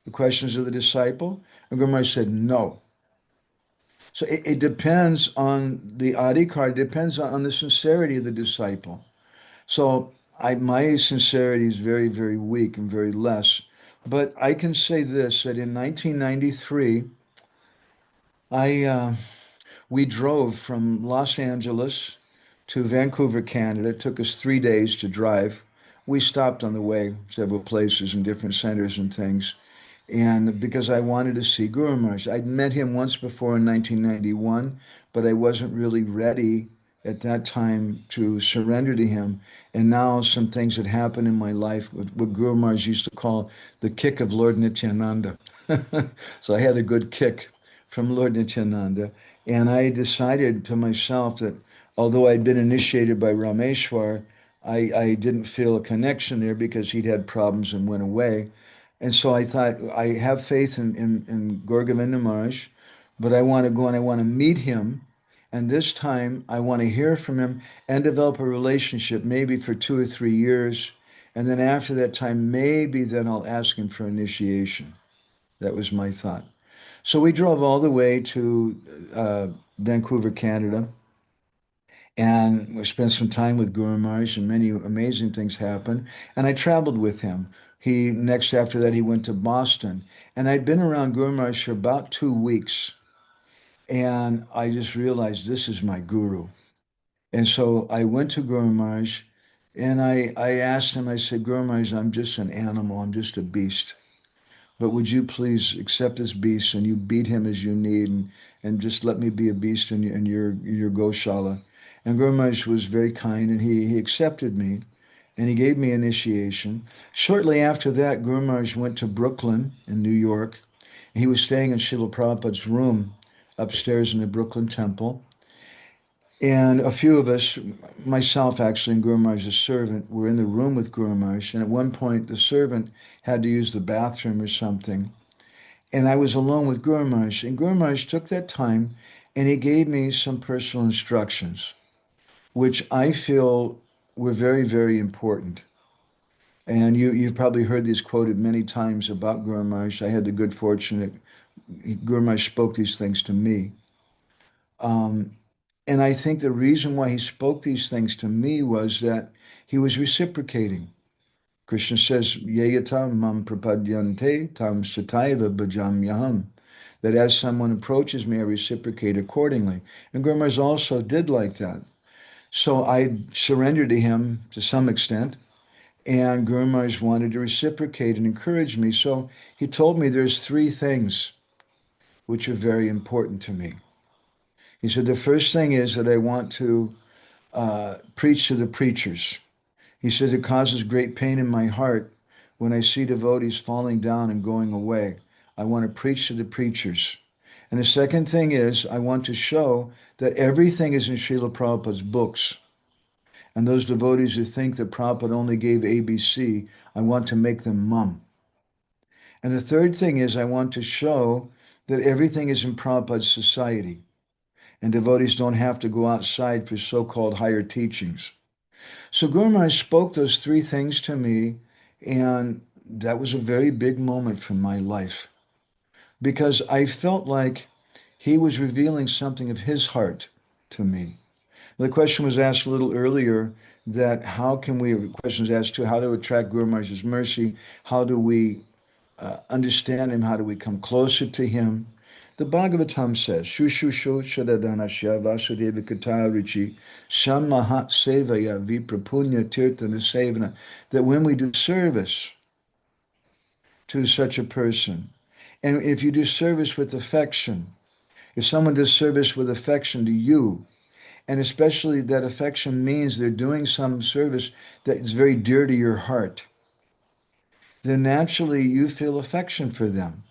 Speaker 3: the questions of the disciple? And Guru Maharaj said, no. So it depends on the adhikar, it depends on the sincerity of the disciple. So my sincerity is very, very weak and very less. But I can say this, that in 1993, we drove from Los Angeles to Vancouver, Canada. It took us 3 days to drive. We stopped on the way several places and different centers and things. And because I wanted to see Guru Maharaj. I'd met him once before in 1991, but I wasn't really ready at that time to surrender to him. And now some things had happened in my life, what Guru Maharaj used to call the kick of Lord Nityananda. So I had a good kick from Lord Nityananda. And I decided to myself that although I'd been initiated by Rameshwar, I didn't feel a connection there because he'd had problems and went away. And so I thought, I have faith in Gaur Govinda Maharaj, but I want to go and I want to meet him. And this time I want to hear from him and develop a relationship, maybe for 2 or 3 years. And then after that time, maybe then I'll ask him for initiation. That was my thought. So we drove all the way to Vancouver, Canada, and we spent some time with Guru Maharaj, and many amazing things happened. And I traveled with him. He next after that he went to Boston, and I'd been around Guru Maharaj for about 2 weeks, and I just realized this is my guru. And so I went to Guru Maharaj, And I asked him, I said, Guru Maharaj, I'm just an animal, I'm just a beast. But would you please accept this beast and you beat him as you need and just let me be a beast in your Goshala. And Guru Maharaj was very kind and he accepted me and he gave me initiation. Shortly after that, Guru Maharaj went to Brooklyn in New York. He was staying in Srila Prabhupada's room upstairs in the Brooklyn Temple. And a few of us, myself actually and Guru Maharaj's servant, were in the room with Guru Maharaj. And at one point, the servant had to use the bathroom or something. And I was alone with Guru Maharaj. And Guru Maharaj took that time and he gave me some personal instructions, which I feel were very, very important. And you've probably heard these quoted many times about Guru Maharaj. I had the good fortune that Guru Maharaj spoke these things to me. And I think the reason why he spoke these things to me was that he was reciprocating. Krishna says, Yeyatam mam prapadyante tam sataiva bhajamyaham. That as someone approaches me, I reciprocate accordingly. And Guru Maharaj also did like that. So I surrendered to him to some extent. And Guru Maharaj wanted to reciprocate and encourage me. So he told me there's three things which are very important to me. He said, the first thing is that I want to preach to the preachers. He says, it causes great pain in my heart when I see devotees falling down and going away. I want to preach to the preachers. And the second thing is, I want to show that everything is in Srila Prabhupada's books. And those devotees who think that Prabhupada only gave ABC, I want to make them mum. And the third thing is, I want to show that everything is in Prabhupada's society. And devotees don't have to go outside for so-called higher teachings. So Guru Maharaj spoke those three things to me, and that was a very big moment from my life because I felt like he was revealing something of his heart to me. The question was asked a little earlier that how can we, questions asked to how to attract Guru Maharaj's mercy, how do we understand him, how do we come closer to him. The Bhagavatam says, Shushusho Shadadanasya Vasudeva Katarichi Sammahat Sevaya Viprapunya Tirthana Sevana, that when we do service to such a person, and if you do service with affection, if someone does service with affection to you, and especially that affection means they're doing some service that is very dear to your heart, then naturally you feel affection for them.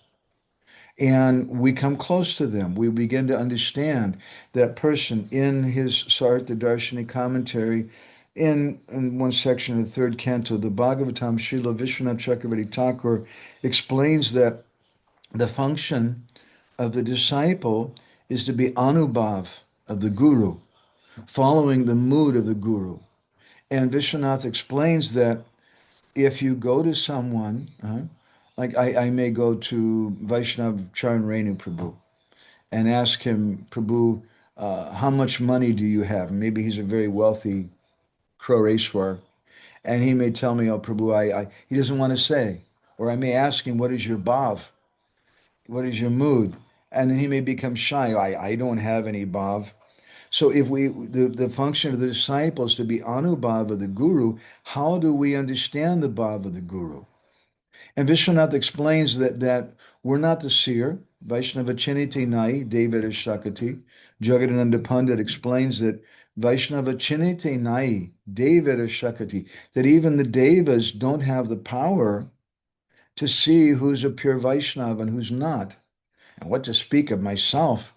Speaker 3: And we come close to them. We begin to understand that person in his Sarita Darshini commentary in one section of the third canto, the Bhagavatam, Srila Vishwanath Chakravarti Thakur explains that the function of the disciple is to be anubhav of the guru, following the mood of the guru. And Vishwanath explains that if you go to someone, like I may go to Vaishnav Charan Renu Prabhu and ask him, Prabhu, how much money do you have? Maybe he's a very wealthy Kroreshwar, and he may tell me, oh, Prabhu, he doesn't want to say. Or I may ask him, what is your bhav? What is your mood? And then he may become shy. I don't have any bhav. So if the function of the disciple is to be anubhav of the guru, how do we understand the bhav of the guru? And Vishwanath explains that we're not the seer. Vaishnava Chiniti Nai, Devata Shakati. Jagadananda Pandit explains that Vaishnava Chiniti Nai, Devata Shakati, that even the devas don't have the power to see who's a pure Vaishnava and who's not. And what to speak of myself.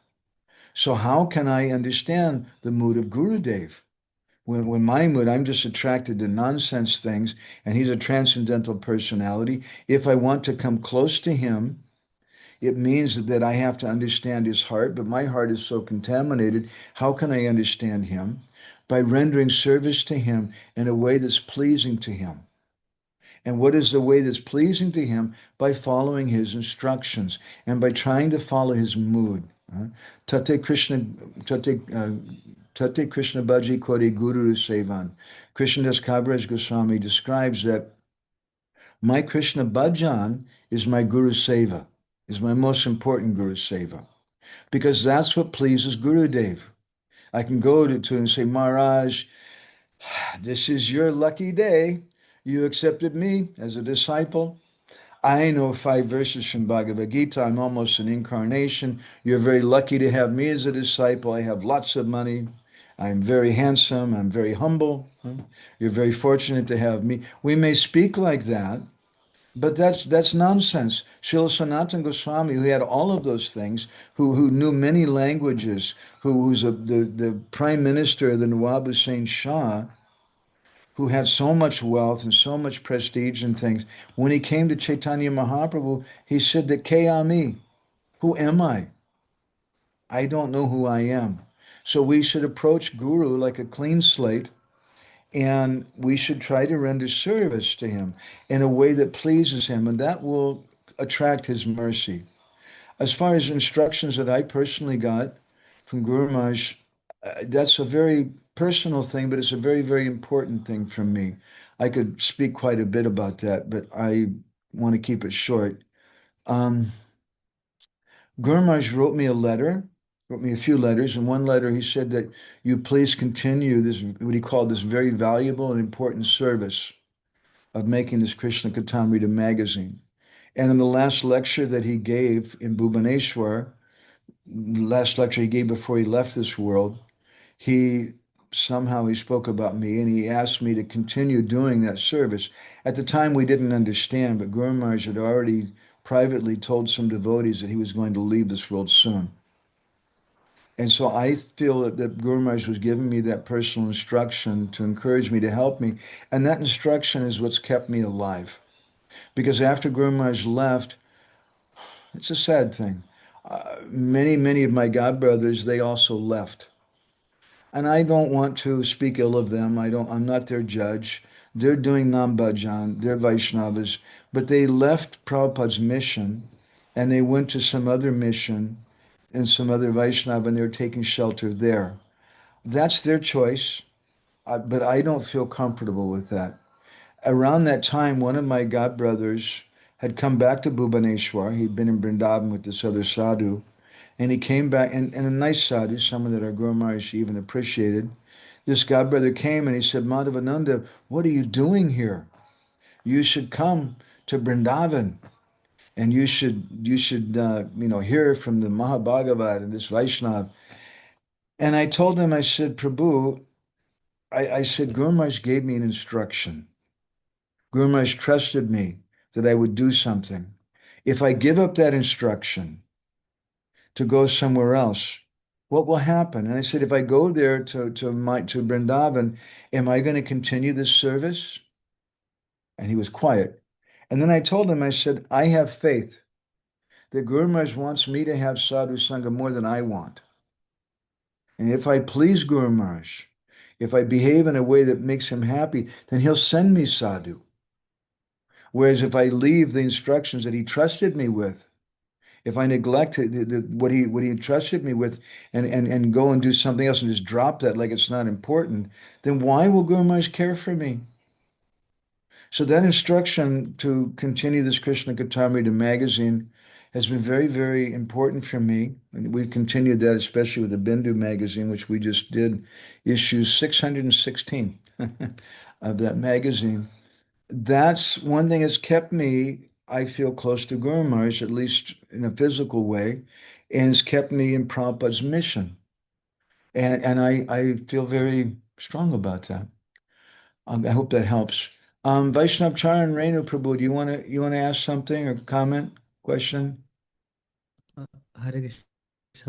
Speaker 3: So how can I understand the mood of Gurudev? When my mood, I'm just attracted to nonsense things, and he's a transcendental personality. If I want to come close to him, it means that I have to understand his heart, but my heart is so contaminated. How can I understand him? By rendering service to him in a way that's pleasing to him. And what is the way that's pleasing to him? By following his instructions and by trying to follow his mood. Tate Krishna, Tate Krishna Bhaji Kore Guru Sevan. Krishnadas Kaviraj Goswami describes that my Krishna Bhajan is my Guru Seva, is my most important Guru Seva, because that's what pleases Gurudev. I can go to and say, Maharaj, This is your lucky day. You accepted me as a disciple. I know 5 verses from Bhagavad Gita. I'm almost an incarnation. You're very lucky to have me as a disciple. I have lots of money. I'm very handsome. I'm very humble. You're very fortunate to have me. We may speak like that, but that's nonsense. Srila Sanatana Goswami, who had all of those things, who knew many languages, the prime minister of the Nawab Hussain Shah, who had so much wealth and so much prestige and things, when he came to Chaitanya Mahaprabhu, he said that Kayami, who am I? I don't know who I am. So we should approach Guru like a clean slate, and we should try to render service to him in a way that pleases him, and that will attract his mercy. As far as instructions that I personally got from Guru Maharaj, that's a very personal thing, but it's a very, very important thing for me. I could speak quite a bit about that, but I want to keep it short. Um, Guru Maharaj wrote me a letter, wrote me a few letters. In one letter, he said that you please continue this, what he called this very valuable and important service of making this Krishna Katamrita magazine. And in the last lecture that he gave in Bhubaneswar, last lecture he gave before he left this world, he somehow he spoke about me and he asked me to continue doing that service. At the time, we didn't understand, but Guru Maharaj had already privately told some devotees that he was going to leave this world soon. And so I feel that Guru Maharaj was giving me that personal instruction to encourage me, to help me. And that instruction is what's kept me alive. Because after Guru Maharaj left, it's a sad thing. Many of my godbrothers, they also left. And I don't want to speak ill of them. I'm not their judge. They're doing Nam Bhajan, they're Vaishnavas, but they left Prabhupada's mission and they went to some other mission and some other Vaishnava and they're taking shelter there. That's their choice, but I don't feel comfortable with that. Around that time, one of my godbrothers had come back to Bhubaneswar. He'd been in Vrindavan with this other sadhu, and he came back, and a nice sadhu, someone that our Guru Maharaj even appreciated. This godbrother came and he said, Madhavananda, what are you doing here? You should come to Vrindavan, and you should hear from the Mahabhagavat and this Vaishnav. And I told him, I said, Prabhu, I said, Guru Maharaj gave me an instruction. Guru Maharaj trusted me that I would do something. If I give up that instruction to go somewhere else, what will happen? And I said, if I go there to Vrindavan, am I going to continue this service? And he was quiet. And then I told him, I said, I have faith that Guru Maharaj wants me to have sadhu sangha more than I want. And if I please Guru Maharaj, if I behave in a way that makes him happy, then he'll send me sadhu. Whereas if I leave the instructions that he trusted me with, if I neglect what he entrusted me with and go and do something else and just drop that like it's not important, then why will Guru Maharaj care for me? So that instruction to continue this Krishna Katamrita magazine has been very, very important for me. And we've continued that, especially with the Bindu magazine, which we just did, issue 616 of that magazine. That's one thing that's kept me, I feel, close to Guru Maharaj, at least in a physical way, and has kept me in Prabhupada's mission. And I feel very strong about that. I hope that helps. Vaishnav Charan Renu Prabhu, do you want to ask something or comment, question?
Speaker 8: Hare Krishna,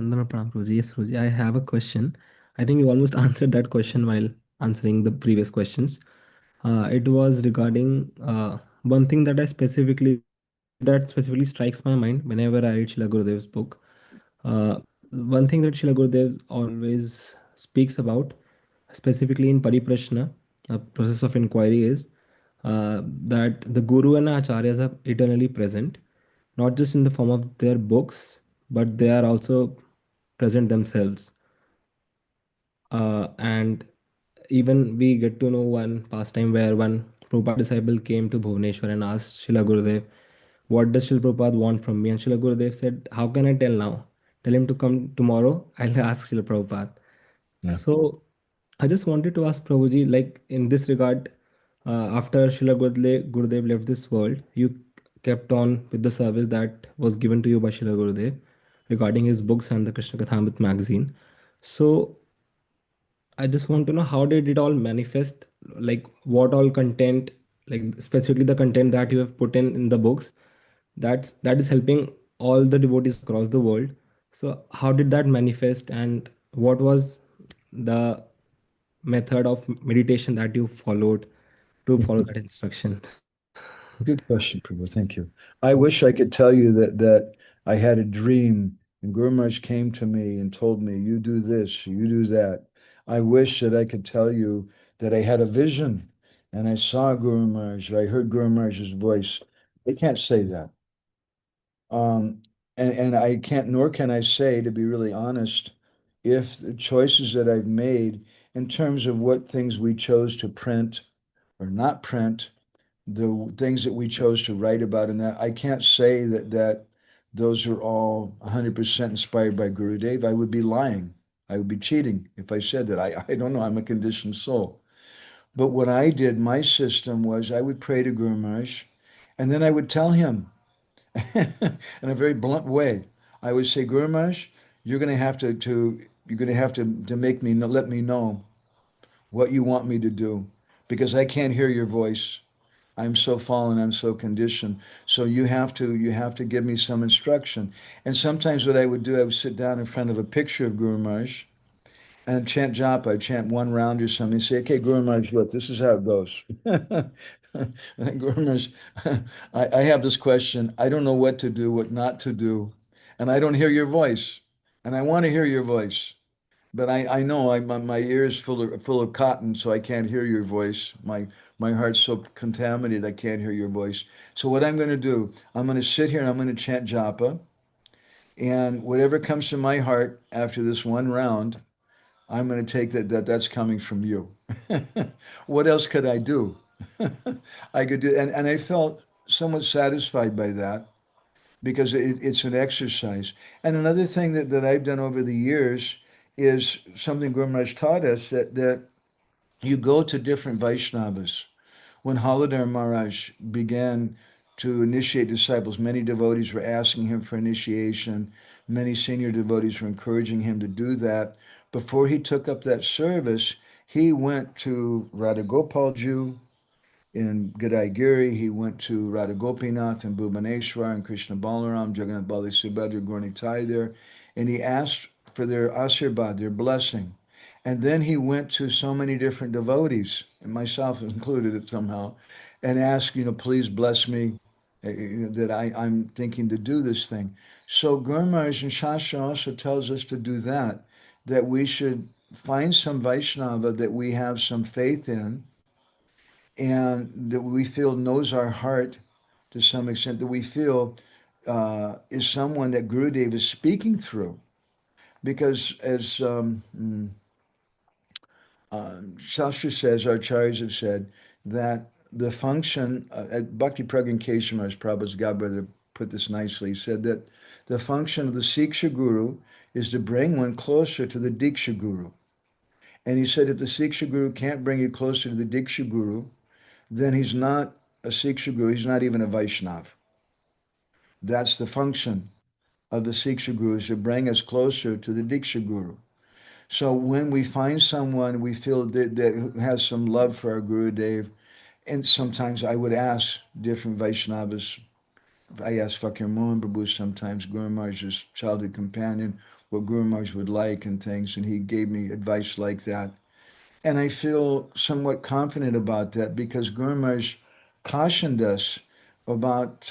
Speaker 8: Pranam Prabhuji. Yes, Prabhuji, I have a question. I think you almost answered that question while answering the previous questions. It was regarding one thing that specifically strikes my mind whenever I read Srila Gurudev's book. One thing that Srila Gurudev always speaks about, specifically in Pariprashna, a process of inquiry, is that the Guru and Acharyas are eternally present, not just in the form of their books, but they are also present themselves. And even we get to know one pastime where one Prabhupada disciple came to Bhubaneswar and asked Srila Gurudev, what does Srila Prabhupada want from me? And Srila Gurudev said, how can I tell now? Tell him to come tomorrow. I'll ask Srila Prabhupada.
Speaker 3: Yeah.
Speaker 8: So I just wanted to ask Prabhuji, like in this regard, after Gurudev left this world, you kept on with the service that was given to you by Srila Gurudev regarding his books and the Krishna Kathamrit magazine. So I just want to know, how did it all manifest? Like what all content, like specifically the content that you have put in the books, that is helping all the devotees across the world. So how did that manifest, and what was the method of meditation that you followed to follow that instructions?
Speaker 3: Good question, Prabhu. Thank you. I wish I could tell you that I had a dream and Guru Maharaj came to me and told me, you do this, you do that. I wish that I could tell you that I had a vision and I saw Guru Maharaj, or I heard Guru Maharaj's voice. I can't say that. Um, and I can't, nor can I say, to be really honest, if the choices that I've made in terms of what things we chose to print or not print, the things that we chose to write about in that, I can't say that those are all 100% inspired by Gurudev. I would be lying. I would be cheating if I said that. I don't know. I'm a conditioned soul. But what I did, my system was I would pray to Guru Maharaj, and then I would tell him in a very blunt way. I would say, Guru Maharaj, you're going to have to you're going to have to make me let me know what you want me to do because I can't hear your voice. I'm so fallen, I'm so conditioned. So you have to give me some instruction. And sometimes what I would do, I would sit down in front of a picture of Guru Maharaj and chant japa. I'd chant one round or something. Say, okay, Guru Maharaj, look, this is how it goes. Guru Maharaj, I have this question. I don't know what to do, what not to do, and I don't hear your voice, and I want to hear your voice. But I know my ears full of cotton, so I can't hear your voice. My heart's so contaminated, I can't hear your voice. So what I'm going to do, I'm going to sit here and I'm going to chant japa, and whatever comes to my heart after this one round, I'm going to take that's coming from you. What else could I do? I could do, and I felt somewhat satisfied by that because it's an exercise. And another thing that I've done over the years is something Guru Maharaj taught us that you go to different Vaishnavas. When Haladhar Maharaj began to initiate disciples, many devotees were asking him for initiation. Many senior devotees were encouraging him to do that. Before he took up that service, he went to Radha Gopalju, in Gadai he went to Radha Gopinath and Bhubaneswar and Krishna Balaram, Jagannath Bali Subhadra, Gaurnitai there, and he asked for their asirbad, their blessing. And then he went to so many different devotees, and myself included it somehow, and asked, please bless me that I'm thinking to do this thing. So Guru Maharaj and Shastra also tells us to do that we should find some Vaishnava that we have some faith in, and that we feel knows our heart to some extent, that we feel is someone that Gurudev is speaking through. Because as Shastra says, our acharyas have said, that the function, Bhakti Pragyan Keshamar's Prabhupada's godbrother put this nicely, he said that the function of the Siksha Guru is to bring one closer to the Diksha Guru. And he said if the Siksha Guru can't bring you closer to the Diksha Guru, then he's not a Siksha Guru, he's not even a Vaishnav. That's the function of the Siksha Guru, is to bring us closer to the Diksha Guru. So when we find someone we feel that has some love for our Guru Dev, and sometimes I would ask different Vaishnavas, I asked Fakir Mohan Prabhu sometimes, Guru Maharaj's childhood companion, what Guru Maharaj would like and things, and he gave me advice like that. And I feel somewhat confident about that because Guru Maharaj cautioned us about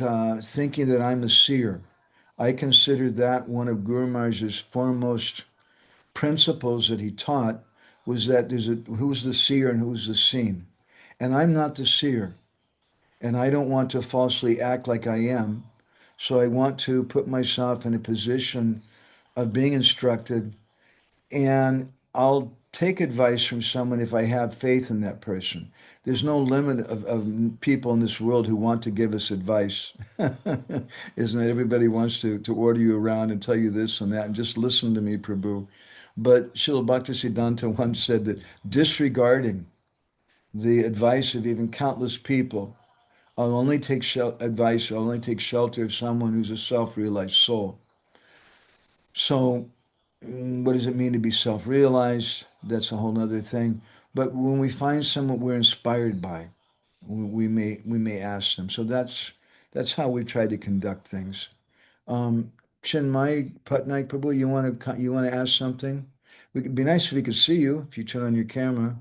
Speaker 3: thinking that I'm a seer. I consider that one of Guru Maharaj's foremost principles that he taught was that who's the seer and who's the seen. And I'm not the seer. And I don't want to falsely act like I am. So I want to put myself in a position of being instructed, and I'll take advice from someone if I have faith in that person. There's no limit of people in this world who want to give us advice. Isn't it? Everybody wants to order you around and tell you this and that and just listen to me, Prabhu. But Srila Bhaktisiddhanta once said that disregarding the advice of even countless people, I'll only take advice, I'll only take shelter of someone who's a self-realized soul. So what does it mean to be self-realized? That's a whole other thing. But when we find someone we're inspired by, we may ask them. So that's how we try to conduct things. Um, Chinmay Patnaik Prabhu, you want to ask something? It'd be nice if we could see you if you turn on your camera.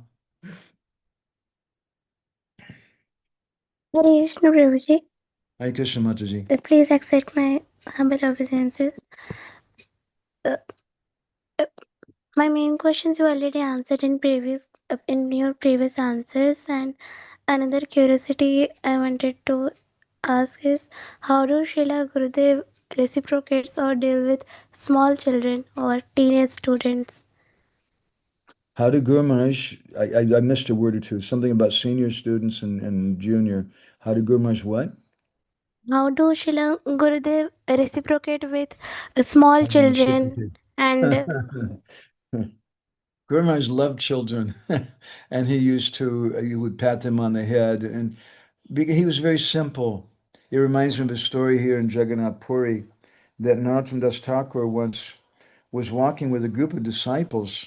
Speaker 9: Hare Krishna Prabhuji.
Speaker 3: Hare Krishna Mataji.
Speaker 9: Please accept my humble obeisances. Uh, uh, my main questions you already answered in your previous answers, and another curiosity I wanted to ask is how do Srila Gurudev reciprocates or deal with small children or teenage students?
Speaker 3: How did Guru Maharaj, I missed a word or two, something about senior students and junior. How did Guru Maharaj what?
Speaker 9: How do Srila Gurudev reciprocate with small children and
Speaker 3: Guru Maharaj loved children, and he would pat them on the head, and he was very simple. It reminds me of a story here in Jagannath Puri that Narottam Das Thakur once was walking with a group of disciples,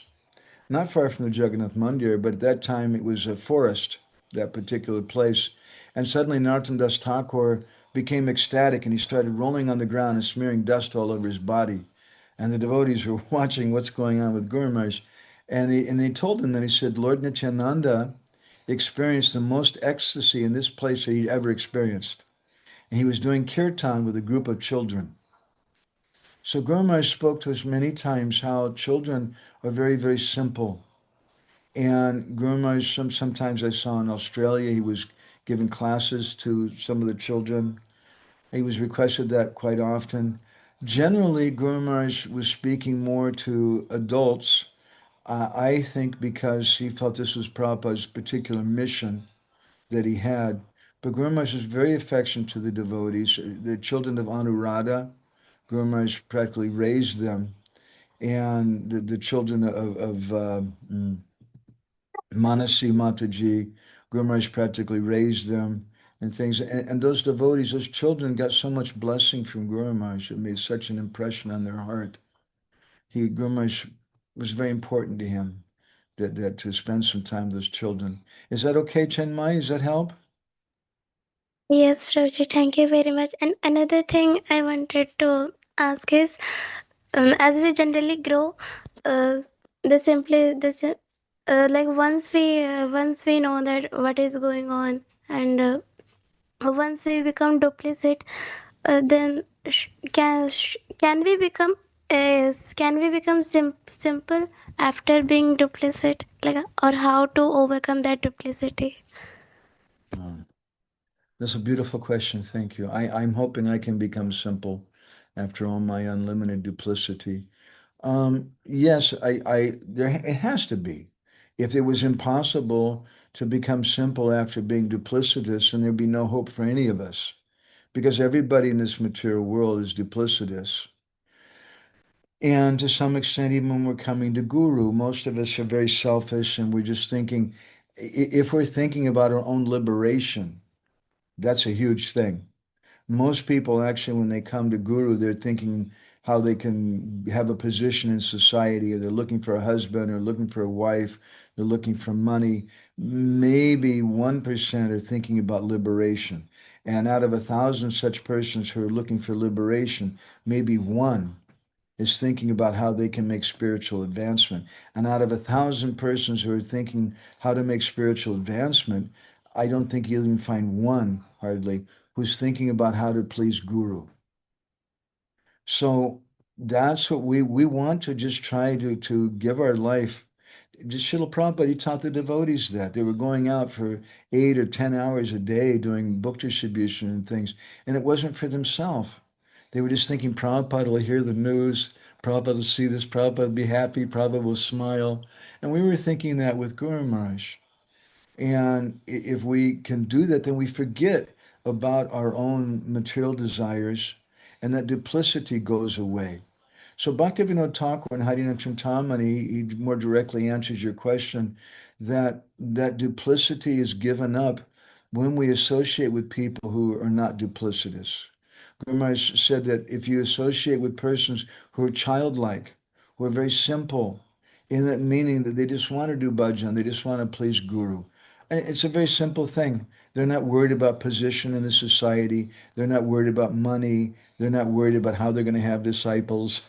Speaker 3: not far from the Jagannath Mandir, but at that time it was a forest, that particular place. And suddenly Narottam Das Thakur became ecstatic and he started rolling on the ground and smearing dust all over his body. And the devotees were watching what's going on with Guru Maharaj. And they told him that he said, Lord Nityananda experienced the most ecstasy in this place that he'd ever experienced. And he was doing kirtan with a group of children. So Guru Maharaj spoke to us many times how children are very, very simple. And Guru Maharaj, sometimes I saw in Australia, he was giving classes to some of the children. He was requested that quite often. Generally, Guru Maharaj was speaking more to adults, I think because he felt this was Prabhupada's particular mission that he had. But Guru Maharaj was very affectionate to the devotees. The children of Anuradha, Guru Maharaj practically raised them. And the children of Manasi Mataji, Guru Maharaj practically raised them and things. And those devotees, those children got so much blessing from Guru Maharaj. It made such an impression on their heart. Guru Maharaj was very important to him that to spend some time with those children. Is that okay, Chenmai? Does that help?
Speaker 9: yes, Prabhuji, thank you very much. And another thing I wanted to ask is, as we generally grow, uh, the simply this like once we know that what is going on, and once we become duplicate, then can we become simple after being duplicate, like, or how to overcome that duplicity?
Speaker 3: Um, That's a beautiful question. Thank you. I'm hoping I can become simple after all my unlimited duplicity. Yes, there it has to be. If it was impossible to become simple after being duplicitous, then there'd be no hope for any of us, because everybody in this material world is duplicitous. And to some extent, even when we're coming to Guru, most of us are very selfish and we're just thinking, if we're thinking about our own liberation, that's a huge thing. Most people actually, when they come to Guru, they're thinking how they can have a position in society, or they're looking for a husband or looking for a wife, they're looking for money. Maybe 1% are thinking about liberation. And out of 1,000 such persons who are looking for liberation, maybe one is thinking about how they can make spiritual advancement. And out of 1,000 persons who are thinking how to make spiritual advancement, I don't think you'll even find one, hardly, who's thinking about how to please Guru. So that's what we want to just try to give our life. Just Srila Prabhupada, he taught the devotees that. They were going out for 8 or 10 hours a day doing book distribution and things, and it wasn't for themselves. They were just thinking Prabhupada will hear the news, Prabhupada will see this, Prabhupada will be happy, Prabhupada will smile. And we were thinking that with Guru Maharaj. And if we can do that, then we forget about our own material desires and that duplicity goes away. So Bhaktivinoda Thakur and Harinam Chintamani, he more directly answers your question that duplicity is given up when we associate with people who are not duplicitous. Guru Maharaj said that if you associate with persons who are childlike, who are very simple, in that meaning that they just want to do bhajan, they just want to please Guru. And it's a very simple thing. They're not worried about position in the society. They're not worried about money. They're not worried about how they're going to have disciples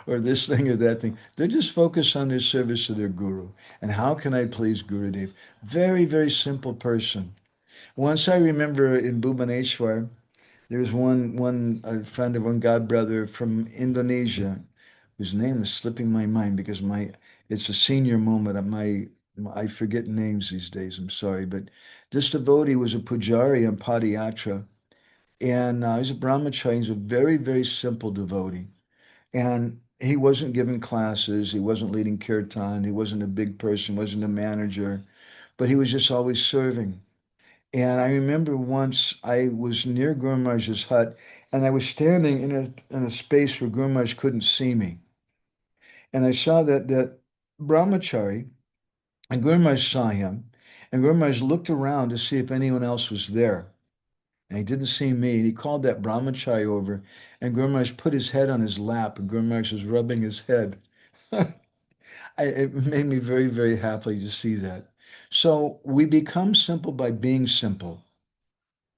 Speaker 3: or this thing or that thing. They're just focused on their service to their Guru. And how can I please Gurudev? Very, very simple person. Once I remember in Bhubaneswar, there was one a friend of one god brother from Indonesia, whose name is slipping my mind because my it's a senior moment of I forget names these days. I'm sorry, but this devotee was a pujari on Padayatra, and he's a brahmachari. He's a very very simple devotee, and he wasn't giving classes. He wasn't leading kirtan. He wasn't a big person. Wasn't a manager, but he was just always serving. And I remember once I was near Guru Maharaj's hut, and I was standing in a space where Guru Maharaj couldn't see me. And I saw that brahmachari, and Guru Maharaj saw him, and Guru Maharaj looked around to see if anyone else was there. And he didn't see me, and he called that brahmachari over, and Guru Maharaj put his head on his lap, and Guru Maharaj was rubbing his head. It made me very, very happy to see that. So we become simple by being simple.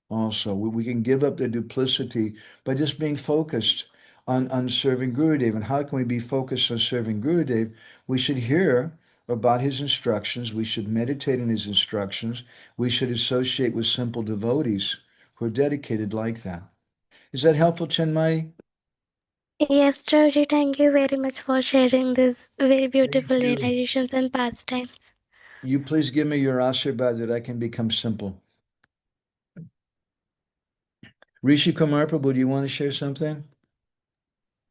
Speaker 3: Also, we can give up the duplicity by just being focused on serving Gurudev. And how can we be focused on serving Gurudev? We should hear about his instructions. We should meditate on his instructions. We should associate with simple devotees who are dedicated like that. Is that helpful, Chenmai?
Speaker 9: Yes, Prabhuji, thank you very much for sharing this very
Speaker 3: Thank
Speaker 9: beautiful
Speaker 3: you.
Speaker 9: realizations and pastimes.
Speaker 3: You please give me your ashirvad that I can become simple. Rishi Kumar Prabhu, do you want to share something?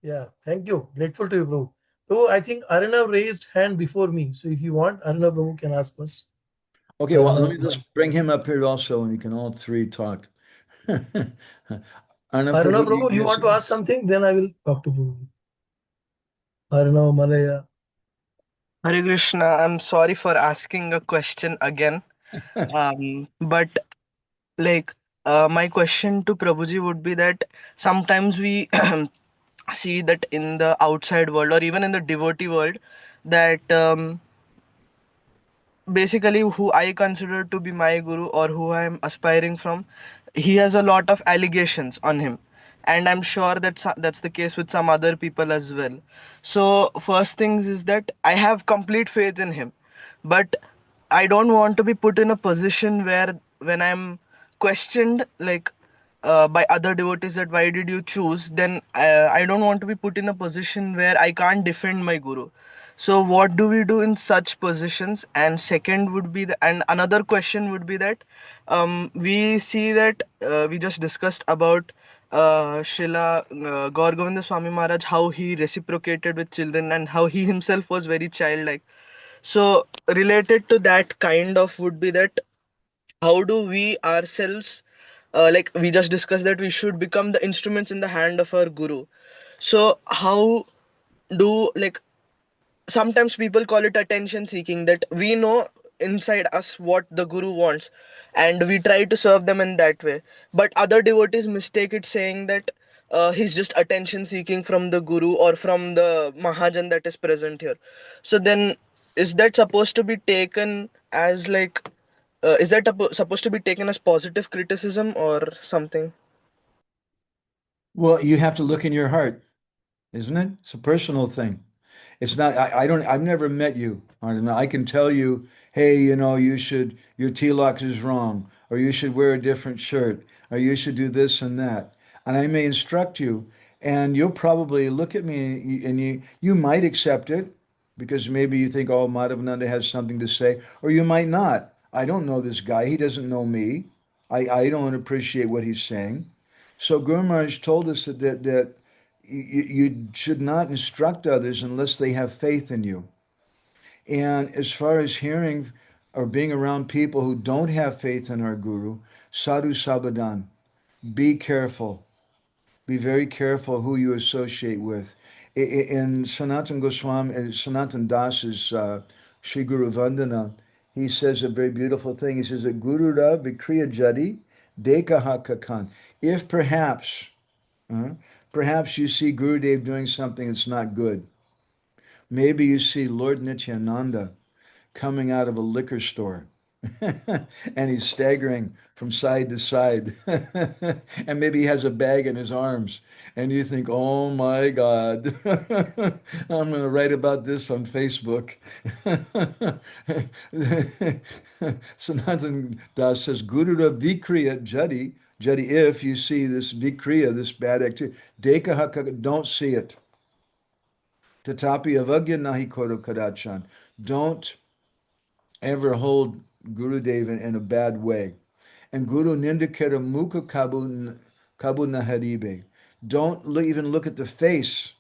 Speaker 10: Yeah, thank you. Grateful to you, Prabhu. Prabhu, I think Arnav raised hand before me. So if you want, Arnav Prabhu can ask us.
Speaker 3: Okay, well,
Speaker 10: Arnav,
Speaker 3: let's bring him up here also, and we can all three talk. Arnav
Speaker 10: Arnav
Speaker 3: Prabhu,
Speaker 10: Prabhu, you want to ask something? Then I will talk to Prabhu. Arnav Malaya.
Speaker 4: Hare Krishna, I'm sorry for asking a question again. But like my question to Prabhuji would be that sometimes we see that in the outside world or even in the devotee world that basically who I consider to be my guru or who I'm aspiring from, he has a lot of allegations on him. And I'm sure that that's the case with some other people as well. So, first things is that I have complete faith in him. But I don't want to be put in a position where when I'm questioned, like by other devotees, that why did you choose, then I don't want to be put in a position where I can't defend my guru. So what do we do in such positions? And second would be and another question would be that we see that we just discussed about Srila Gaur Govinda Swami Maharaj, how he reciprocated with children and how he himself was very childlike. So related to that kind of would be that how do we ourselves, like we just discussed that we should become the instruments in the hand of our guru. So how do, like, sometimes people call it attention seeking, that we know inside us what the guru wants and we try to serve them in that way, but other devotees mistake it, saying that he's just attention seeking from the guru or from the mahajan that is present here. So then is that supposed to be taken as like is that supposed to be taken as positive criticism or something?
Speaker 3: Well, you have to look in your heart, isn't it? It's a personal thing. It's not, I don't, I've never met you, Arden. I can tell you, hey, your tilak is wrong, or you should wear a different shirt, or you should do this and that. And I may instruct you, and you'll probably look at me and you might accept it because maybe you think, oh, Madhavananda has something to say, or you might not. I don't know this guy. He doesn't know me. I don't appreciate what he's saying. So Guru Maharaj told us that you should not instruct others unless they have faith in you. And as far as hearing or being around people who don't have faith in our guru, sadhu sabadan, be careful. Be very careful who you associate with. In Sanatan Goswami, Sanatan Das's Sri Guru Vandana, he says a very beautiful thing. He says that Guru Ra Vikriya Jadi Dekaha Kakan. If perhaps you see Gurudev doing something that's not good. Maybe you see Lord Nityananda coming out of a liquor store and he's staggering from side to side. And maybe he has a bag in his arms. And you think, oh my God, I'm going to write about this on Facebook. Sanatan Das says, Gurura Vikriya Jadi. Jadi, if you see this Vikriya, this bad activity, Dekahaka, don't see it. Tatapi avagya nahi koro kadachan. Don't ever hold Gurudev in a bad way. And Guru Nindakara Mukha Kabu Naharibe. Don't even look at the face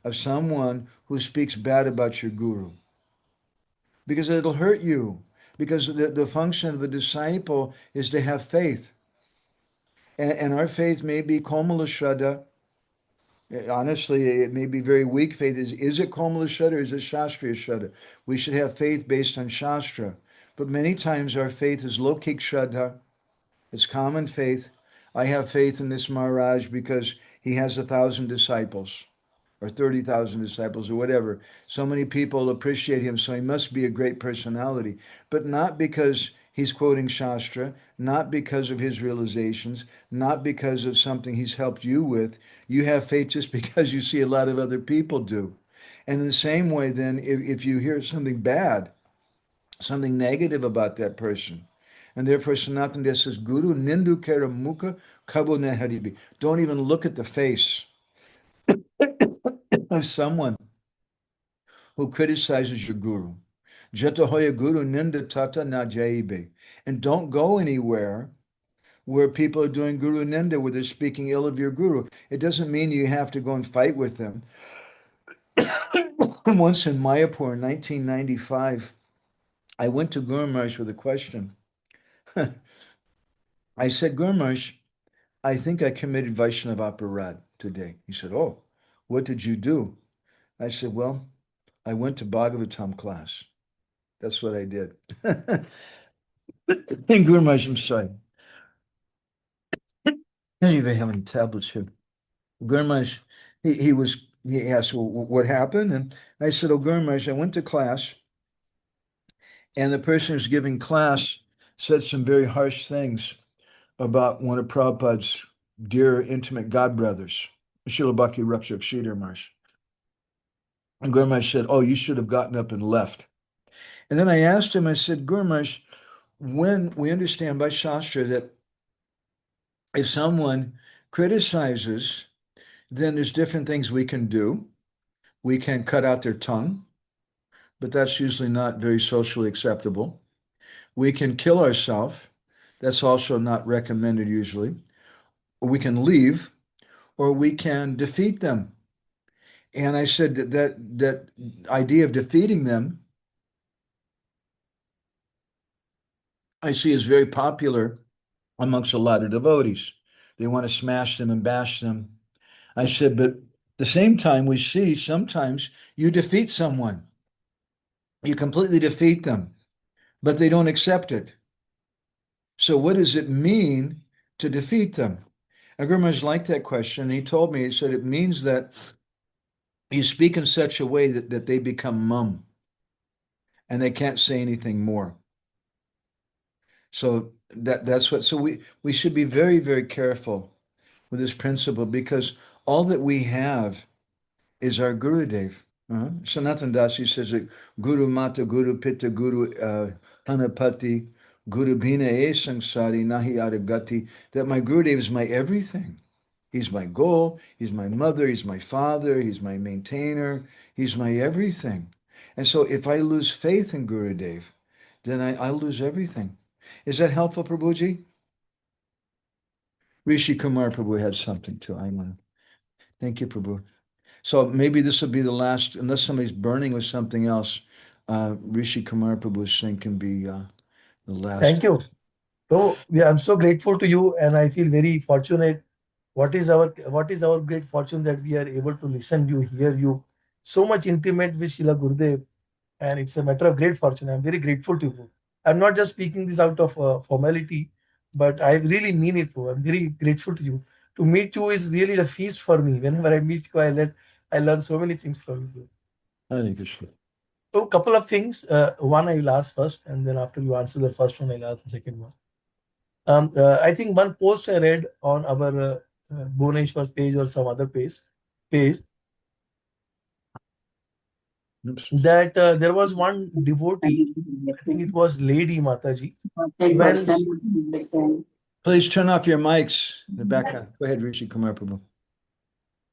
Speaker 3: of someone who speaks bad about your Guru. Because it'll hurt you. Because the function of the disciple is to have faith. And our faith may be Komala Shraddha. Honestly, it may be very weak faith. Is it Komala Shraddha or is it Shastriya Shraddha? We should have faith based on Shastra. But many times our faith is Lokik Shraddha. It's common faith. I have faith in this Maharaj because he has 1,000 disciples or 30,000 disciples or whatever. So many people appreciate him, so he must be a great personality. But not because he's quoting Shastra, not because of his realizations, not because of something he's helped you with. You have faith just because you see a lot of other people do. And in the same way, then, if you hear something bad, something negative about that person, and therefore Sanatan Das says, Guru Nindu Kara Mukha Kabo Neharibi. Don't even look at the face of someone who criticizes your Guru. Jatahoya Guru Ninda Tata Na Jaibe. And don't go anywhere where people are doing Guru Ninda, where they're speaking ill of your Guru. It doesn't mean you have to go and fight with them. Once in Mayapur in 1995, I went to Guru Maharaj with a question. I said, Guru Maharaj, I think I committed Vaishnava aparad today. He said, oh, what did you do? I said, well, I went to Bhagavatam class. That's what I did. And Guru Maharaj, I'm sorry. I don't even have any tablets here. Guru Maharaj, he asked, well, what happened? And I said, oh, Guru Maharaj, I went to class and the person who's giving class said some very harsh things about one of Prabhupada's dear intimate godbrothers, Srila Bhakti Rakshak Sridhar Maharaj. And Guru Maharaj said, oh, you should have gotten up and left. And then I asked him, I said, Guru Maharaj, when we understand by Shastra that if someone criticizes, then there's different things we can do. We can cut out their tongue, but that's usually not very socially acceptable. We can kill ourselves. That's also not recommended usually. Or we can leave, or we can defeat them. And I said that idea of defeating them, I see is very popular amongst a lot of devotees. They want to smash them and bash them. I said, but at the same time, we see sometimes you defeat someone. You completely defeat them, but they don't accept it. So what does it mean to defeat them? And Guru Maharaj liked that question. He told me, he said, it means that you speak in such a way that they become mum and they can't say anything more. So that's what, so we should be very, very careful with this principle because all that we have is our Gurudev. Sanatan Dasi says that Guru Mata, Guru Pitta, Guru Hanapati, Guru Bina E Sangsari, Nahi Adagati, that my Gurudev is my everything. He's my goal, he's my mother, he's my father, he's my maintainer, he's my everything. And so if I lose faith in Gurudev, then I lose everything. Is that helpful, Prabhuji? Rishi Kumar Prabhu had something too. I want to thank you, Prabhu. So maybe this will be the last, unless somebody's burning with something else. Rishi Kumar Prabhu's thing can be the last.
Speaker 10: Thank you. So yeah, I'm so grateful to you, and I feel very fortunate what is our great fortune that we are able to listen you, hear you, so much intimate with Srila Gurudev, and it's a matter of great fortune. I'm very grateful to you. I'm not just speaking this out of formality, but I really mean it. I'm very grateful to you. To meet you is really a feast for me. Whenever I meet you, I learn so many things from you.
Speaker 3: I think it's good.
Speaker 10: So, a couple of things. One I will ask first, and then after you answer the first one, I'll ask the second one. I think one post I read on our Bhuvaneshwar page or some other page
Speaker 3: Oops.
Speaker 10: that there was one devotee, I think it was Lady Mataji, when
Speaker 3: Please turn off your mics. The back. Go ahead, Rishi Kumar Prabhu.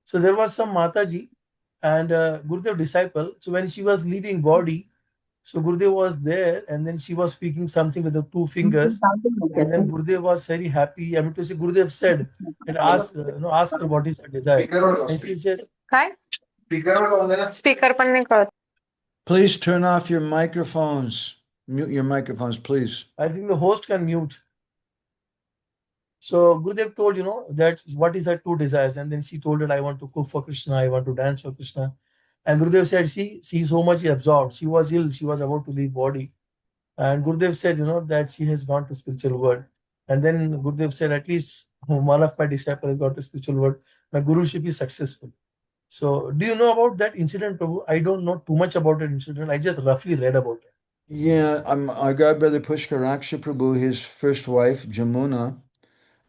Speaker 10: so there was some Mataji and Gurudev disciple. So when she was leaving body, so Gurudev was there, and then she was speaking something with the two fingers, and then Gurudev was very happy. I mean to say, Gurudev said and ask her what is her desire, and she said,
Speaker 11: काय speaker पण नाही कळत.
Speaker 3: Please turn off your microphones. Mute your microphones, please.
Speaker 10: I think the host can mute. So Gurudev told, that what is her two desires, and then she told that I want to cook for Krishna, I want to dance for Krishna, and Gurudev said she so much absorbed, she was ill, she was about to leave body, and Gurudev said, that she has gone to spiritual world, and then Gurudev said at least one of my disciples has gone to spiritual world, my guruship is successful. So do you know about that incident, Prabhu? I don't know too much about that incident. I just roughly read about it.
Speaker 3: Yeah, our godbrother Pushkar Raksha Prabhu, his first wife, Jamuna.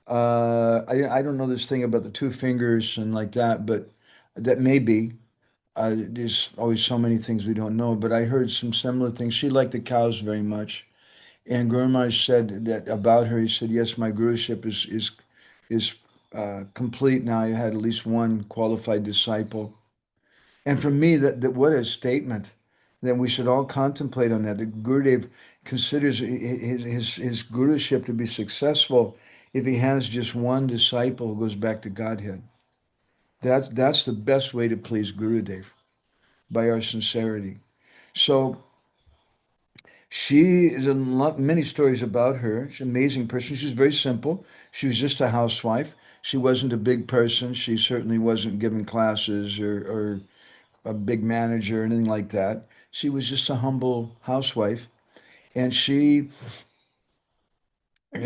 Speaker 3: I don't know this thing about the two fingers and like that, but that may be. There's always so many things we don't know, but I heard some similar things. She liked the cows very much. And Guru Maharaj said that about her. He said, "Yes, my guruship is complete now. I had at least one qualified disciple." And for me, that what a statement! That we should all contemplate on that. The Gurudev considers his guruship to be successful if he has just one disciple who goes back to Godhead. That's the best way to please Gurudev, by our sincerity. So she is a lot, many stories about her. She's an amazing person. She's very simple. She was just a housewife. She wasn't a big person. She certainly wasn't giving classes or a big manager or anything like that. She was just a humble housewife. And she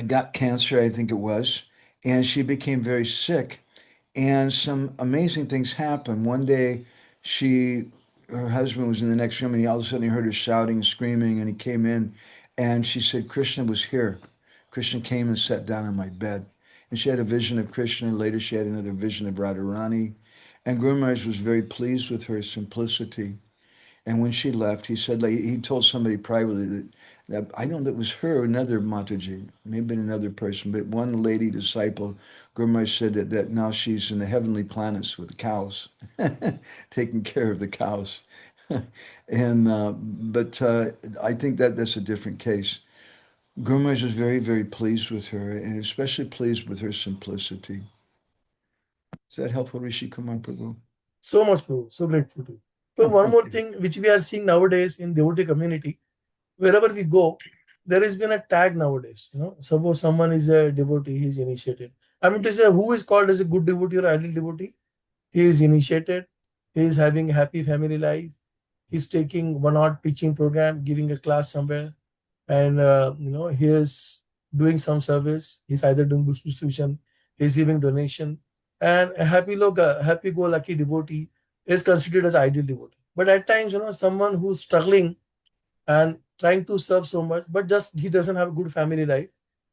Speaker 3: got cancer, I think it was, and she became very sick. And some amazing things happened. One day, her husband was in the next room, and all of a sudden he heard her shouting and screaming, and he came in, and she said, "Krishna was here." Krishna came and sat down on my bed. And she had a vision of Krishna. Later, she had another vision of Radharani. And Guru Maharaj was very pleased with her simplicity. And when she left, he said, like, he told somebody privately that I know that was her, another Mataji, maybe another person, but one lady disciple, Guru Maharaj said that now she's in the heavenly planets with the cows, taking care of the cows. And but I think that's a different case. Guru Maharaj was very, very pleased with her, and especially pleased with her simplicity. Is that helpful, Rishi Kumar Prabhu?
Speaker 10: So much, Prabhu. So grateful to you. So one more thing which we are seeing nowadays in devotee community, wherever we go, there has been a tag nowadays. Suppose someone is a devotee, he is initiated. I mean to say, who is called as a good devotee or ideal devotee? He is initiated. He is having a happy family life. He's taking one odd teaching program, giving a class somewhere, and he is doing some service. He's either doing bush distribution, he's giving donation, and a happy-go-lucky devotee is considered as ideal devotee. But at times, someone who's struggling and trying to serve so much, but just he doesn't have a good family life,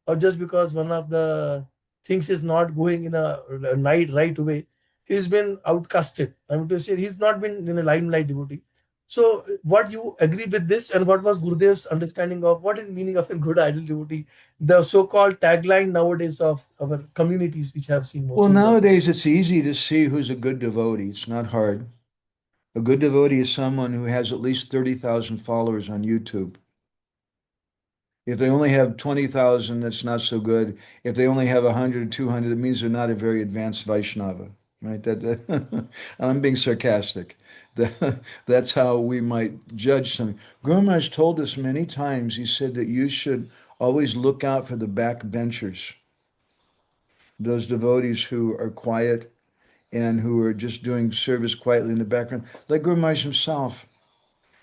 Speaker 10: or just because one of the things is not going in a right way, he's been outcasted. I mean to say, he's not been in a limelight devotee. So, what you agree with this, and what was Gurudev's understanding of what is the meaning of a good idol devotee? The so-called tagline nowadays of our communities, which have seen most
Speaker 3: Well,
Speaker 10: of them.
Speaker 3: nowadays it's easy to see who's a good devotee. It's not hard. A good devotee is someone who has at least 30,000 followers on YouTube. If they only have 20,000, that's not so good. If they only have 100 or 200, it means they're not a very advanced Vaishnava, right? I'm being sarcastic. That's how we might judge something. Guru Maharaj told us many times, he said that you should always look out for the backbenchers. those devotees who are quiet and who are just doing service quietly in the background, like Guru Maharaj himself.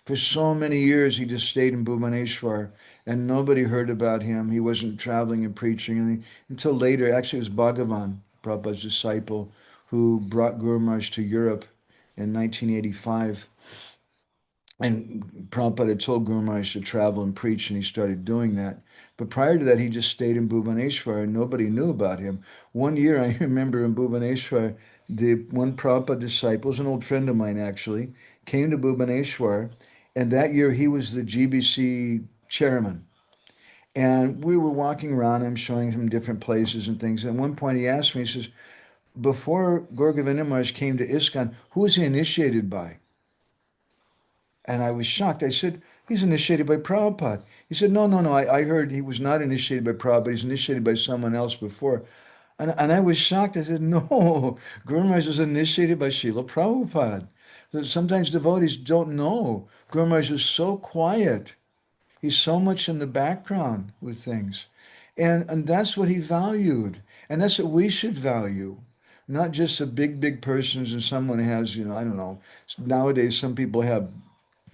Speaker 3: For so many years, he just stayed in Bhubaneswar, and nobody heard about him. He wasn't traveling and preaching until later. Actually, it was Bhagavan, Prabhupada's disciple, who brought Guru Maharaj to Europe in 1985. And Prabhupada had told Guru Maharaj to travel and preach, and he started doing that. But prior to that, he just stayed in Bhubaneswar, and nobody knew about him. One year, I remember in Bhubaneswar, the one Prabhupada disciple, was an old friend of mine actually, came to Bhubaneswar, and that year he was the GBC chairman. And we were walking around, I'm showing him different places and things. And at one point he asked me, he says, before Gaur Govinda Maharaj came to ISKCON, who was he initiated by? And I was shocked. I said, he's initiated by Prabhupada. He said, no, no, no. I heard he was not initiated by Prabhupada. He's initiated by someone else before. And I was shocked. I said, no, Guru Maharaj was initiated by Srila Prabhupada. So sometimes devotees don't know. Guru Maharaj was so quiet. He's so much in the background with things. And that's what he valued. And that's what we should value. Not just the big, big persons and someone has, I don't know. Nowadays, some people have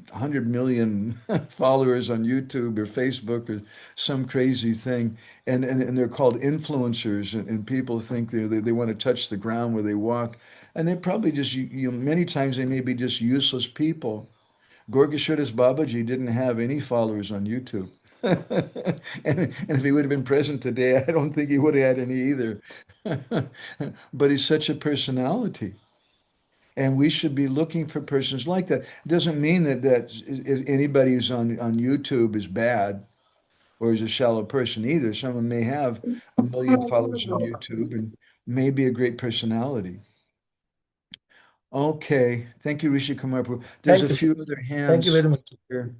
Speaker 3: 100 million followers on YouTube or Facebook or some crazy thing, and they're called influencers, and people think they want to touch the ground where they walk, and they're probably just many times they may be just useless people. Gorgashudas Babaji didn't have any followers on YouTube. And if he would have been present today, I don't think he would have had any either. But he's such a personality. And we should be looking for persons like that. It doesn't mean that anybody who's on YouTube is bad or is a shallow person either. Someone may have 1 million followers on YouTube and may be a great personality. Okay. Thank you, Rishi Kumar. There's a
Speaker 10: Thank you.
Speaker 3: few other
Speaker 10: Thank you
Speaker 3: hands
Speaker 10: very much.
Speaker 3: here.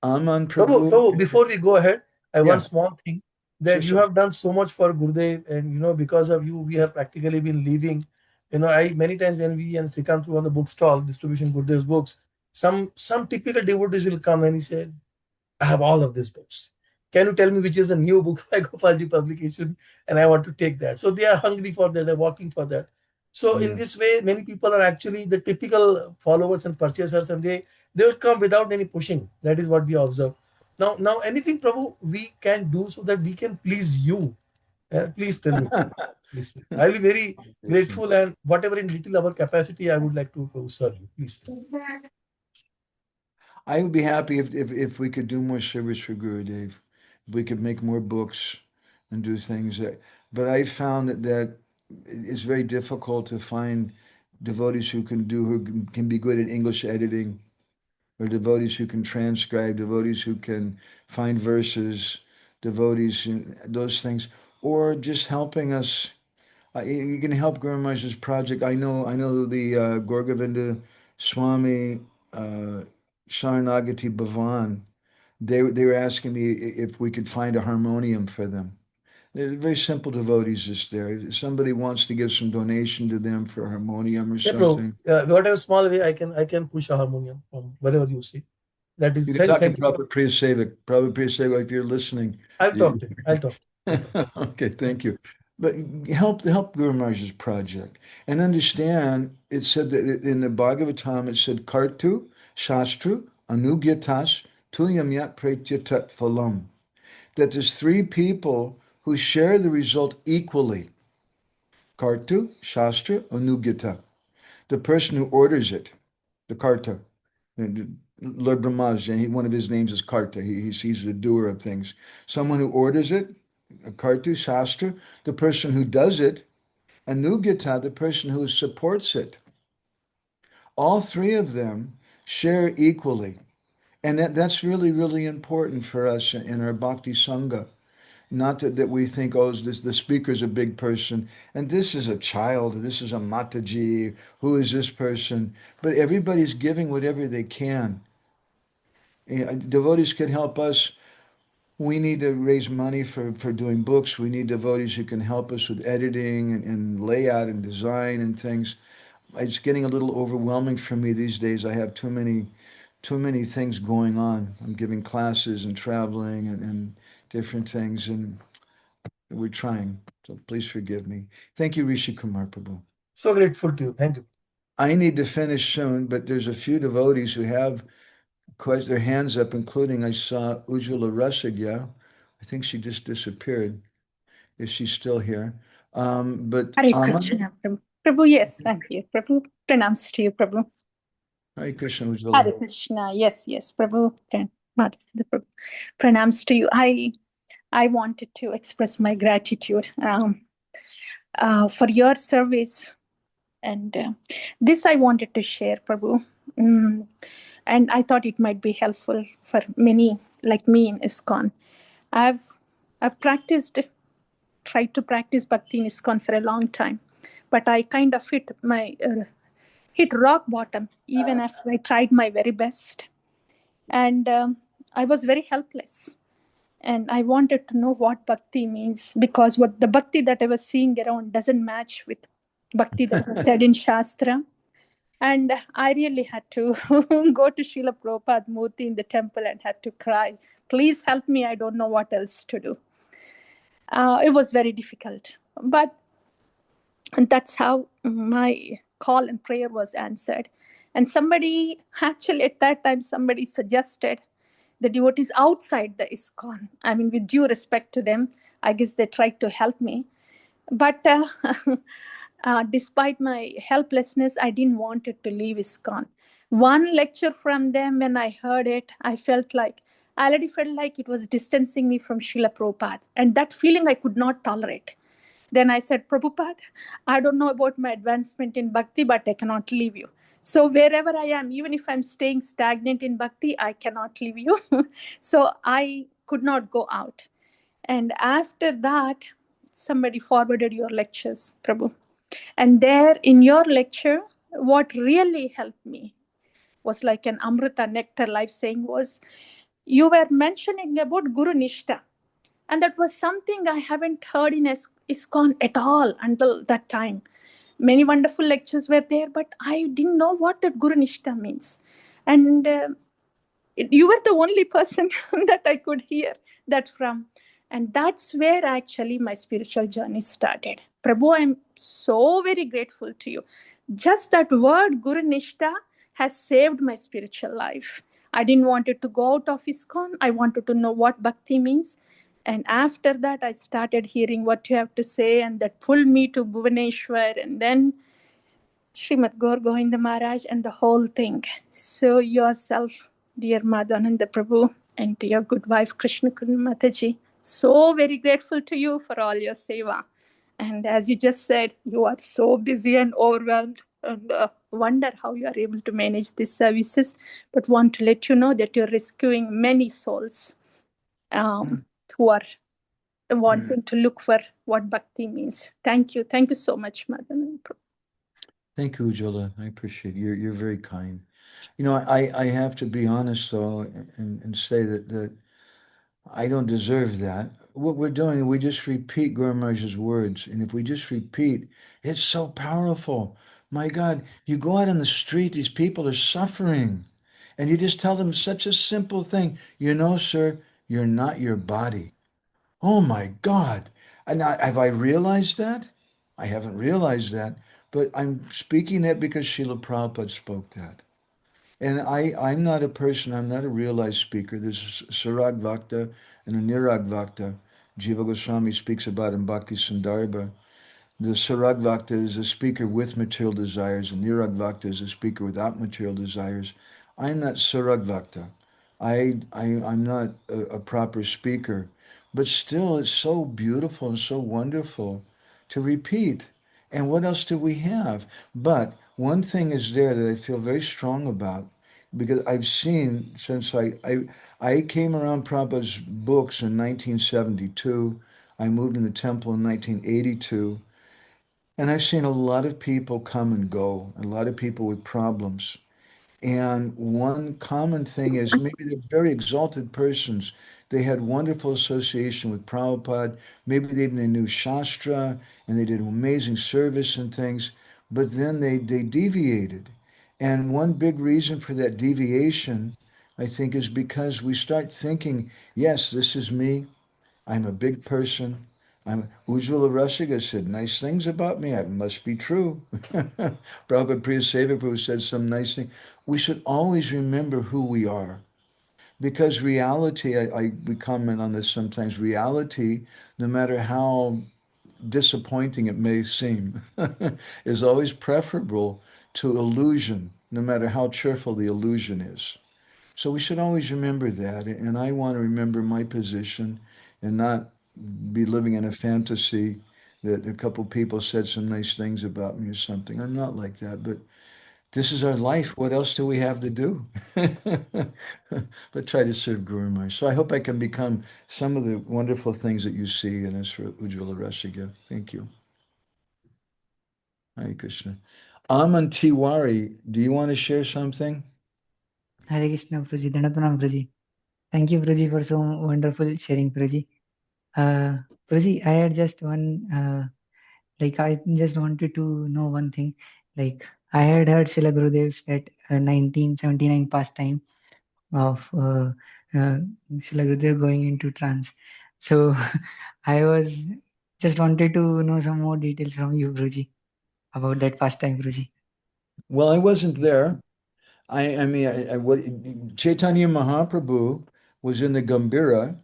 Speaker 3: Aman
Speaker 10: Prabhu,
Speaker 3: Prabhu.
Speaker 10: before we go ahead, I have
Speaker 3: Yeah.
Speaker 10: one small thing
Speaker 3: Sure,
Speaker 10: that you
Speaker 3: sure.
Speaker 10: have done so much for Gurudev, and because of you, we have practically been leaving. I many times when we and Srikant were on the bookstall distribution Gurudev's books, some typical devotees will come and he said, I have all of these books. Can you tell me which is a new book by Gopalji publication? And I want to take that. So they are hungry for that, they're walking for that. So in
Speaker 3: Yeah.
Speaker 10: this way, many people are actually the typical followers and purchasers, and they will come without any pushing. That is what we observe. Now anything, Prabhu, we can do so that we can please you. Please tell me. Please. I'll be very grateful, and whatever in little our capacity, I would like to serve you. Please.
Speaker 3: I would be happy if we could do more service for Gurudev. If we could make more books and do things but I found that it's very difficult to find devotees who can be good at English editing, or devotees who can transcribe, devotees who can find verses, devotees those things, or just helping us. You can help Guru Maharaj's project. I know the Gorgavinda Swami uh, Sharanagati Bhavan. They were asking me if we could find a harmonium for them. They're very simple devotees just there. If somebody wants to give some donation to them for a harmonium or
Speaker 10: Yeah, Prabhu.
Speaker 3: something.
Speaker 10: Whatever small way I can push a harmonium from whatever you see. That is
Speaker 3: You can talk to
Speaker 10: thank you.
Speaker 3: Prabhupada Priya Sevak. Prabhupada Priya Sevak, if you're listening.
Speaker 10: I'll talk to him. I'll talk.
Speaker 3: Okay, thank you. But help Guru Maharaj's project and understand. It said that in the Bhagavatam, it said Kartu Shastru Anugyatas Tuyam Yat Pretyatat Phalam. That there's three people who share the result equally. Kartu Shastra Anugyata. The person who orders it, the Karta. Lord Brahma's, one of his names is Karta. He's the doer of things. Someone who orders it, Kartu Shastra, the person who does it, Anugyata, the person who supports it. All three of them share equally. And that's really, really important for us in our Bhakti Sangha. Not that we think, oh, the speaker's a big person, and this is a child, this is a Mataji, who is this person? But everybody's giving whatever they can. Devotees can help us. We need to raise money for doing books. We need devotees who can help us with editing and layout and design and things. It's getting a little overwhelming for me these days. I have too many things going on. I'm giving classes and traveling and different things. And We're trying, so please forgive me. Thank you, Rishi Kumar Prabhu.
Speaker 10: So grateful to you. Thank you.
Speaker 3: I need to finish soon, but there's a few devotees who have their hands up, including I saw Ujjwala Rasagya. I think she just disappeared. If she's still here. But
Speaker 12: Hare
Speaker 3: Aman,
Speaker 12: Krishna, Prabhu. Prabhu, yes, I'm here. Prabhu, pranams to you, Prabhu.
Speaker 3: Hare Krishna
Speaker 12: Hare
Speaker 3: Ujjwala.
Speaker 12: Krishna, yes, yes, Prabhu. Madhavananda, Prabhu. Pranams to you. I wanted to express my gratitude for your service, and this I wanted to share, Prabhu. And I thought it might be helpful for many like me in ISKCON. I've tried to practice bhakti in ISKCON for a long time, but I kind of hit rock bottom even after I tried my very best, and I was very helpless. And I wanted to know what bhakti means, because what the bhakti that I was seeing around doesn't match with bhakti that was said in Shastra. And I really had to go to Srila Prabhupada Murti in the temple and had to cry, please help me, I don't know what else to do. It was very difficult. But that's how my call and prayer was answered. And somebody, actually at that time, somebody suggested the devotees outside the ISKCON. I mean, with due respect to them, I guess they tried to help me. But despite my helplessness, I didn't want it to leave ISKCON. One lecture from them, when I heard it, I already felt like it was distancing me from Srila Prabhupada. And that feeling I could not tolerate. Then I said, Prabhupada, I don't know about my advancement in bhakti, but I cannot leave you. So wherever I am, even if I'm staying stagnant in bhakti, I cannot leave you. So I could not go out. And after that, somebody forwarded your lectures, Prabhu. And there in your lecture, what really helped me was like an Amrita nectar life saying was, you were mentioning about Guru Nishta. And that was something I haven't heard in ISKCON at all until that time. Many wonderful lectures were there, but I didn't know what that Guru Nishta means. And you were the only person that I could hear that from. And that's where actually my spiritual journey started. Prabhu, I'm so very grateful to you. Just that word, Guru Nishta, has saved my spiritual life. I didn't want it to go out of ISKCON. I wanted to know what bhakti means. And after that, I started hearing what you have to say, and that pulled me to Bhuvaneshwar, and then Srimad Gaur Govinda Maharaj and the whole thing. So yourself, dear Madhavananda Prabhu, and to your good wife, Krishna Kundu Mataji, so very grateful to you for all your seva. And as you just said, you are so busy and overwhelmed, and wonder how you are able to manage these services. But want to let you know that you're rescuing many souls who are wanting to look for what bhakti means. Thank you. Thank you so much, Madhavananda Prabhu.
Speaker 3: Thank you, Ujjwala. I appreciate it. You're very kind. You know, I have to be honest though, and say that I don't deserve that. What we're doing, we just repeat Guru Maharaj's words, and if we just repeat, it's so powerful. My God, you go out on the street, these people are suffering, and you just tell them such a simple thing. You know, sir, you're not your body. Oh my God. And have I realized that? I haven't realized that, but I'm speaking it because Srila Prabhupada spoke that. And I'm not a person, I'm not a realized speaker. There's a Sarag Vakta and a Nirag Vakta. Jiva Goswami speaks about in Bhakti Sandarbha. The Sarag Vakta is a speaker with material desires, and Nirag Vakta is a speaker without material desires. I'm not Sarag Vakta. I'm not a proper speaker, but still it's so beautiful and so wonderful to repeat. And what else do we have? But one thing is there that I feel very strong about, because I've seen since I came around Prabhupada's books in 1972. I moved in the temple in 1982. And I've seen a lot of people come and go, a lot of people with problems. And one common thing is maybe they're very exalted persons. They had wonderful association with Prabhupada. Maybe they knew Shastra and they did amazing service and things, but then they deviated. And one big reason for that deviation, I think, is because we start thinking, yes, this is me. I'm a big person. Ujjwala Rasika said nice things about me. It must be true. Prabhupada Priya Seva said some nice thing. We should always remember who we are. Because reality, we comment on this sometimes, reality, no matter how disappointing it may seem, is always preferable to illusion, no matter how cheerful the illusion is. So we should always remember that. And I want to remember my position and not be living in a fantasy that a couple people said some nice things about me or something. I'm not like that, but this is our life. What else do we have to do? But try to serve Guru Maharaj. So I hope I can become some of the wonderful things that you see in us, Ujjwala Rasiga. Thank you. Hare Krishna. Aman Tiwari, do you want to share something?
Speaker 13: Hare Krishna, Prabhuji. Dandavat Pranam, Prabhuji. Thank you, Prabhuji, for so wonderful sharing, Prabhuji. Prabhuji, I had just one, I just wanted to know one thing. Like, I had heard Srila Gurudev's at 1979 pastime of Srila Gurudev going into trance. So, I was just wanted to know some more details from you, Prabhuji, about that pastime, Prabhuji.
Speaker 3: Well, I wasn't there. What Chaitanya Mahaprabhu was in the Gambhira,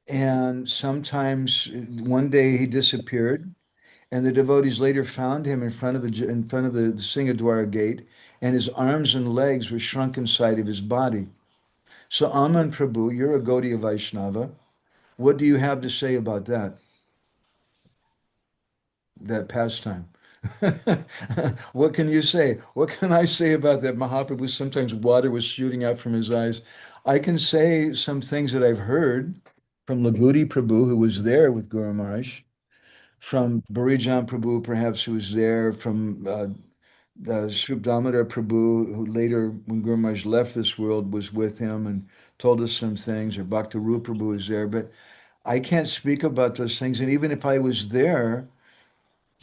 Speaker 3: and sometimes one day he disappeared, and the devotees later found him in front of the Singadwara gate, and his arms and legs were shrunk inside of his body. So Aman Prabhu, you're a Gaudiya Vaishnava. What do you have to say about that pastime? What can you say? What can I say about that? Mahaprabhu, sometimes water was shooting out from his eyes. I can say some things that I've heard from Lagudi Prabhu, who was there with Guru Maharaj, from Barijan Prabhu, perhaps, who was there, from Sri Damodar Prabhu, who later, when Guru Maharaj left this world, was with him and told us some things, or Bhakti Rupa Prabhu was there. But I can't speak about those things. And even if I was there,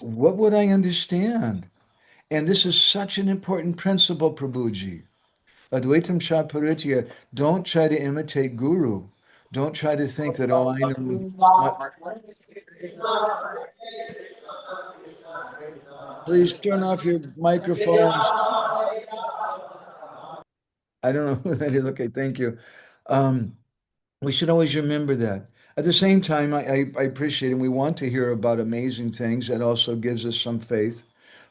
Speaker 3: what would I understand? And this is such an important principle, Prabhuji. Advaitam Shaparitya, don't try to imitate Guru. Don't try to think that, oh, I know. Please turn off your microphones. I don't know who that is. Okay, thank you. We should always remember that. At the same time, I appreciate and we want to hear about amazing things. That also gives us some faith.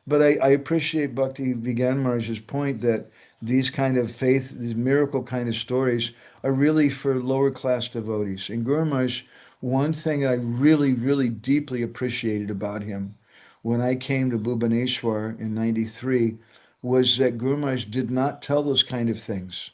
Speaker 3: But I appreciate Bhakti Vigan Maharaj's point that these kind of faith, these miracle kind of stories are really for lower class devotees. And Guru Maharaj, one thing I really, really deeply appreciated about him when I came to Bhubaneswar in 93 was that Guru Maharaj did not tell those kind of things.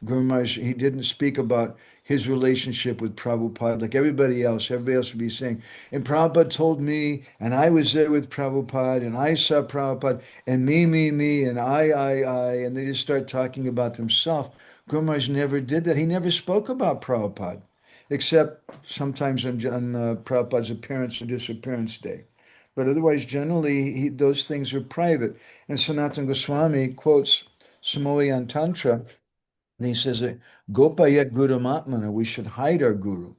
Speaker 3: Guru Maharaj, he didn't speak about his relationship with Prabhupada like everybody else. Everybody else would be saying, and Prabhupada told me, and I was there with Prabhupada, and I saw Prabhupada, and me, and I, and they just start talking about themselves. Guru Maharaj never did that. He never spoke about Prabhupada, except sometimes on Prabhupada's appearance or disappearance day. But otherwise, generally, those things are private. And Sanatana Goswami quotes Samoyan Tantra, and he says that Gopayat Guru Matmana, we should hide our guru.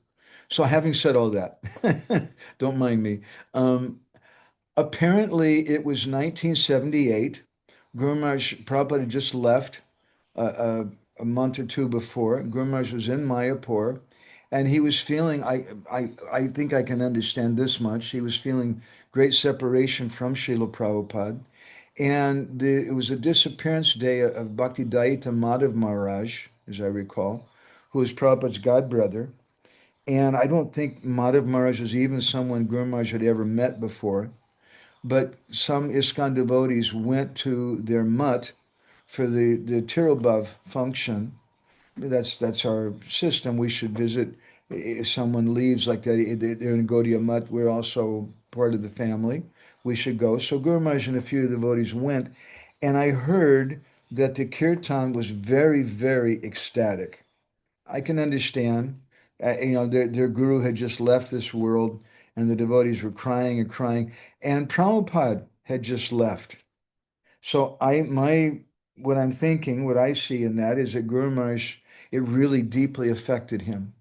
Speaker 3: So having said all that, don't mind me. Apparently it was 1978. Guru Maharaj Prabhupada had just left a month or two before. Guru Maharaj was in Mayapur, and he was feeling, I think I can understand this much, he was feeling great separation from Srila Prabhupada. And it was a disappearance day of Bhakti Daita Madhav Maharaj, as I recall, who was Prabhupada's godbrother. And I don't think Madhav Maharaj was even someone Guru Maharaj had ever met before. But some ISKCON devotees went to their mutt for the Tirobhav function. That's our system. We should visit if someone leaves like that. They're in Gaudiya Mutt. We're also part of the family. We should go. So Guru Maharaj and a few devotees went, and I heard that the kirtan was very, very ecstatic. I can understand. Their guru had just left this world, and the devotees were crying and crying, and Prabhupada had just left. So what I'm thinking, what I see in that is that Guru Maharaj, it really deeply affected him.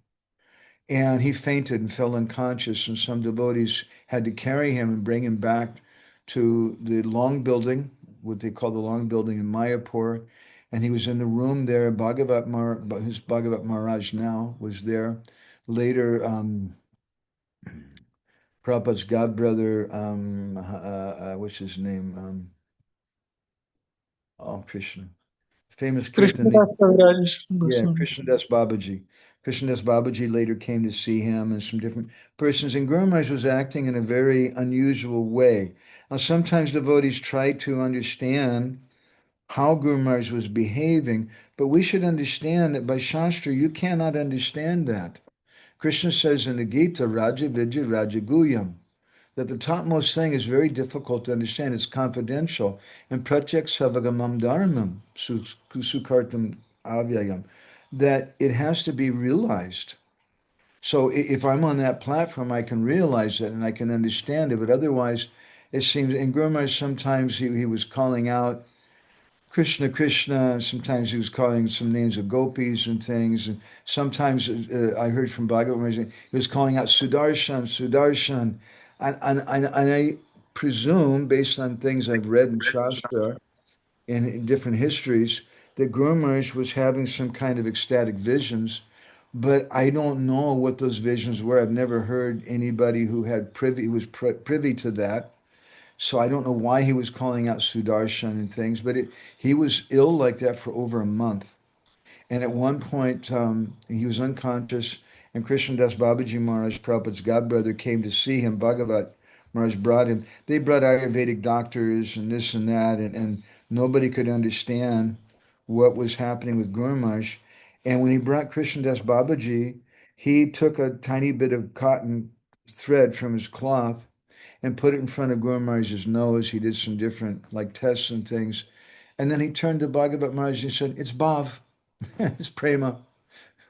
Speaker 3: and he fainted and fell unconscious, and some devotees had to carry him and bring him back to the long building, what they call the long building in Mayapur, and he was in the room there. His Bhagavat Maharaj now was there. Later, Prabhupada's godbrother, what's his name? Oh, Krishna. Famous Kirtan.
Speaker 10: Krishnadas Kaviraj
Speaker 3: Yeah,
Speaker 10: Goswami.
Speaker 3: Krishnadas Babaji. Krishnadas Babaji later came to see him and some different persons. And Guru Maharaj was acting in a very unusual way. Now, sometimes devotees try to understand how Guru Maharaj was behaving, but we should understand that by Shastra, you cannot understand that. Krishna says in the Gita, Raja Vidya Raja Guyam, that the topmost thing is very difficult to understand. It's confidential. And Pratyek Savagamam Dharmam, Sukartam Avyayam, that it has to be realized. So if I'm on that platform, I can realize it and I can understand it. But otherwise, it seems, in Guru Maharaj, sometimes he was calling out Krishna, Krishna. Sometimes he was calling some names of gopis and things. And sometimes I heard from Bhagavad Gita, he was calling out Sudarshan, Sudarshan. And I presume, based on things I've read in Shastra and in different histories, that Guru Maharaj was having some kind of ecstatic visions, but I don't know what those visions were. I've never heard anybody who was privy to that. So I don't know why he was calling out Sudarshan and things, but he was ill like that for over a month. And at one point, he was unconscious, and Krishnadas Babaji Maharaj, Prabhupada's godbrother, came to see him. Bhagavat Maharaj brought him. They brought Ayurvedic doctors and this and that, and nobody could understand what was happening with Guru Maharaj. And when he brought Krishnadas Babaji, he took a tiny bit of cotton thread from his cloth and put it in front of Guru Maharaj's nose. He did some different like tests and things. And then he turned to Bhagavat Maharaj and he said, "It's Bhav, it's Prema."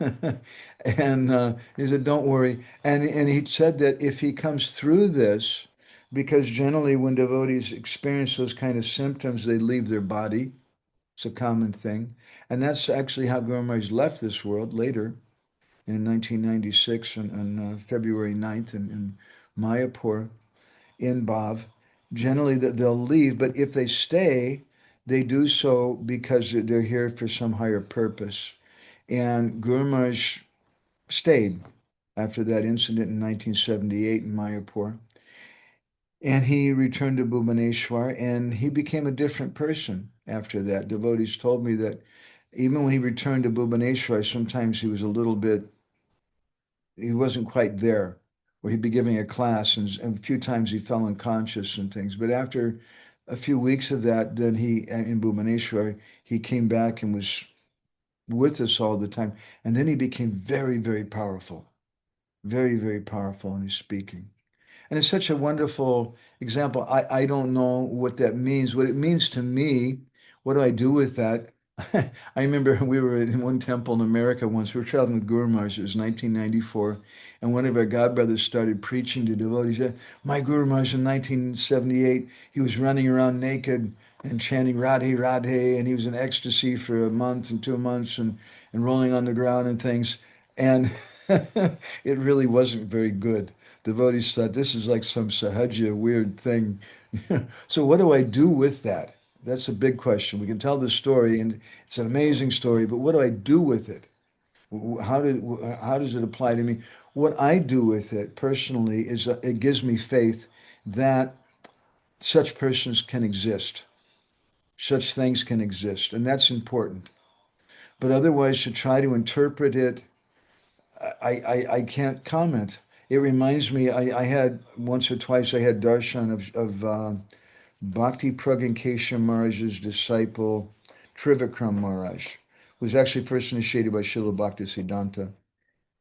Speaker 3: And he said, "Don't worry." And he said that if he comes through this, because generally when devotees experience those kind of symptoms, they leave their body. It's a common thing. And that's actually how Guru Maharaj left this world later in 1996 on February 9th in Mayapur in Bhav. Generally, that they'll leave, but if they stay, they do so because they're here for some higher purpose. And Guru Maharaj stayed after that incident in 1978 in Mayapur. And he returned to Bhubaneswar and he became a different person after that. Devotees told me that even when he returned to Bhubaneswar, sometimes he was a little bit, he wasn't quite there, or he'd be giving a class and a few times he fell unconscious and things. But after a few weeks of that, then in Bhubaneswar, he came back and was with us all the time. And then he became very, very powerful, very, very powerful in his speaking. And it's such a wonderful example. I don't know what that means. What it means to me, what do I do with that? I remember we were in one temple in America once. We were traveling with Guru Maharaj. It was 1994. And one of our godbrothers started preaching to devotees. He said, "My Guru Maharaj in 1978, he was running around naked and chanting Radhe, Radhe. And he was in ecstasy for a month and 2 months and rolling on the ground and things." And it really wasn't very good. Devotees thought this is like some sahaja weird thing. So what do I do with that? That's a big question. We can tell the story, and it's an amazing story, but what do I do with it? How does it apply to me? What I do with it personally is it gives me faith that such persons can exist, such things can exist, and that's important. But otherwise, to try to interpret it, I can't comment. It reminds me, I had once or twice I had darshan of Bhakti Pragankesha Maharaj's disciple, Trivikram Maharaj, who was actually first initiated by Srila Bhakti Siddhanta.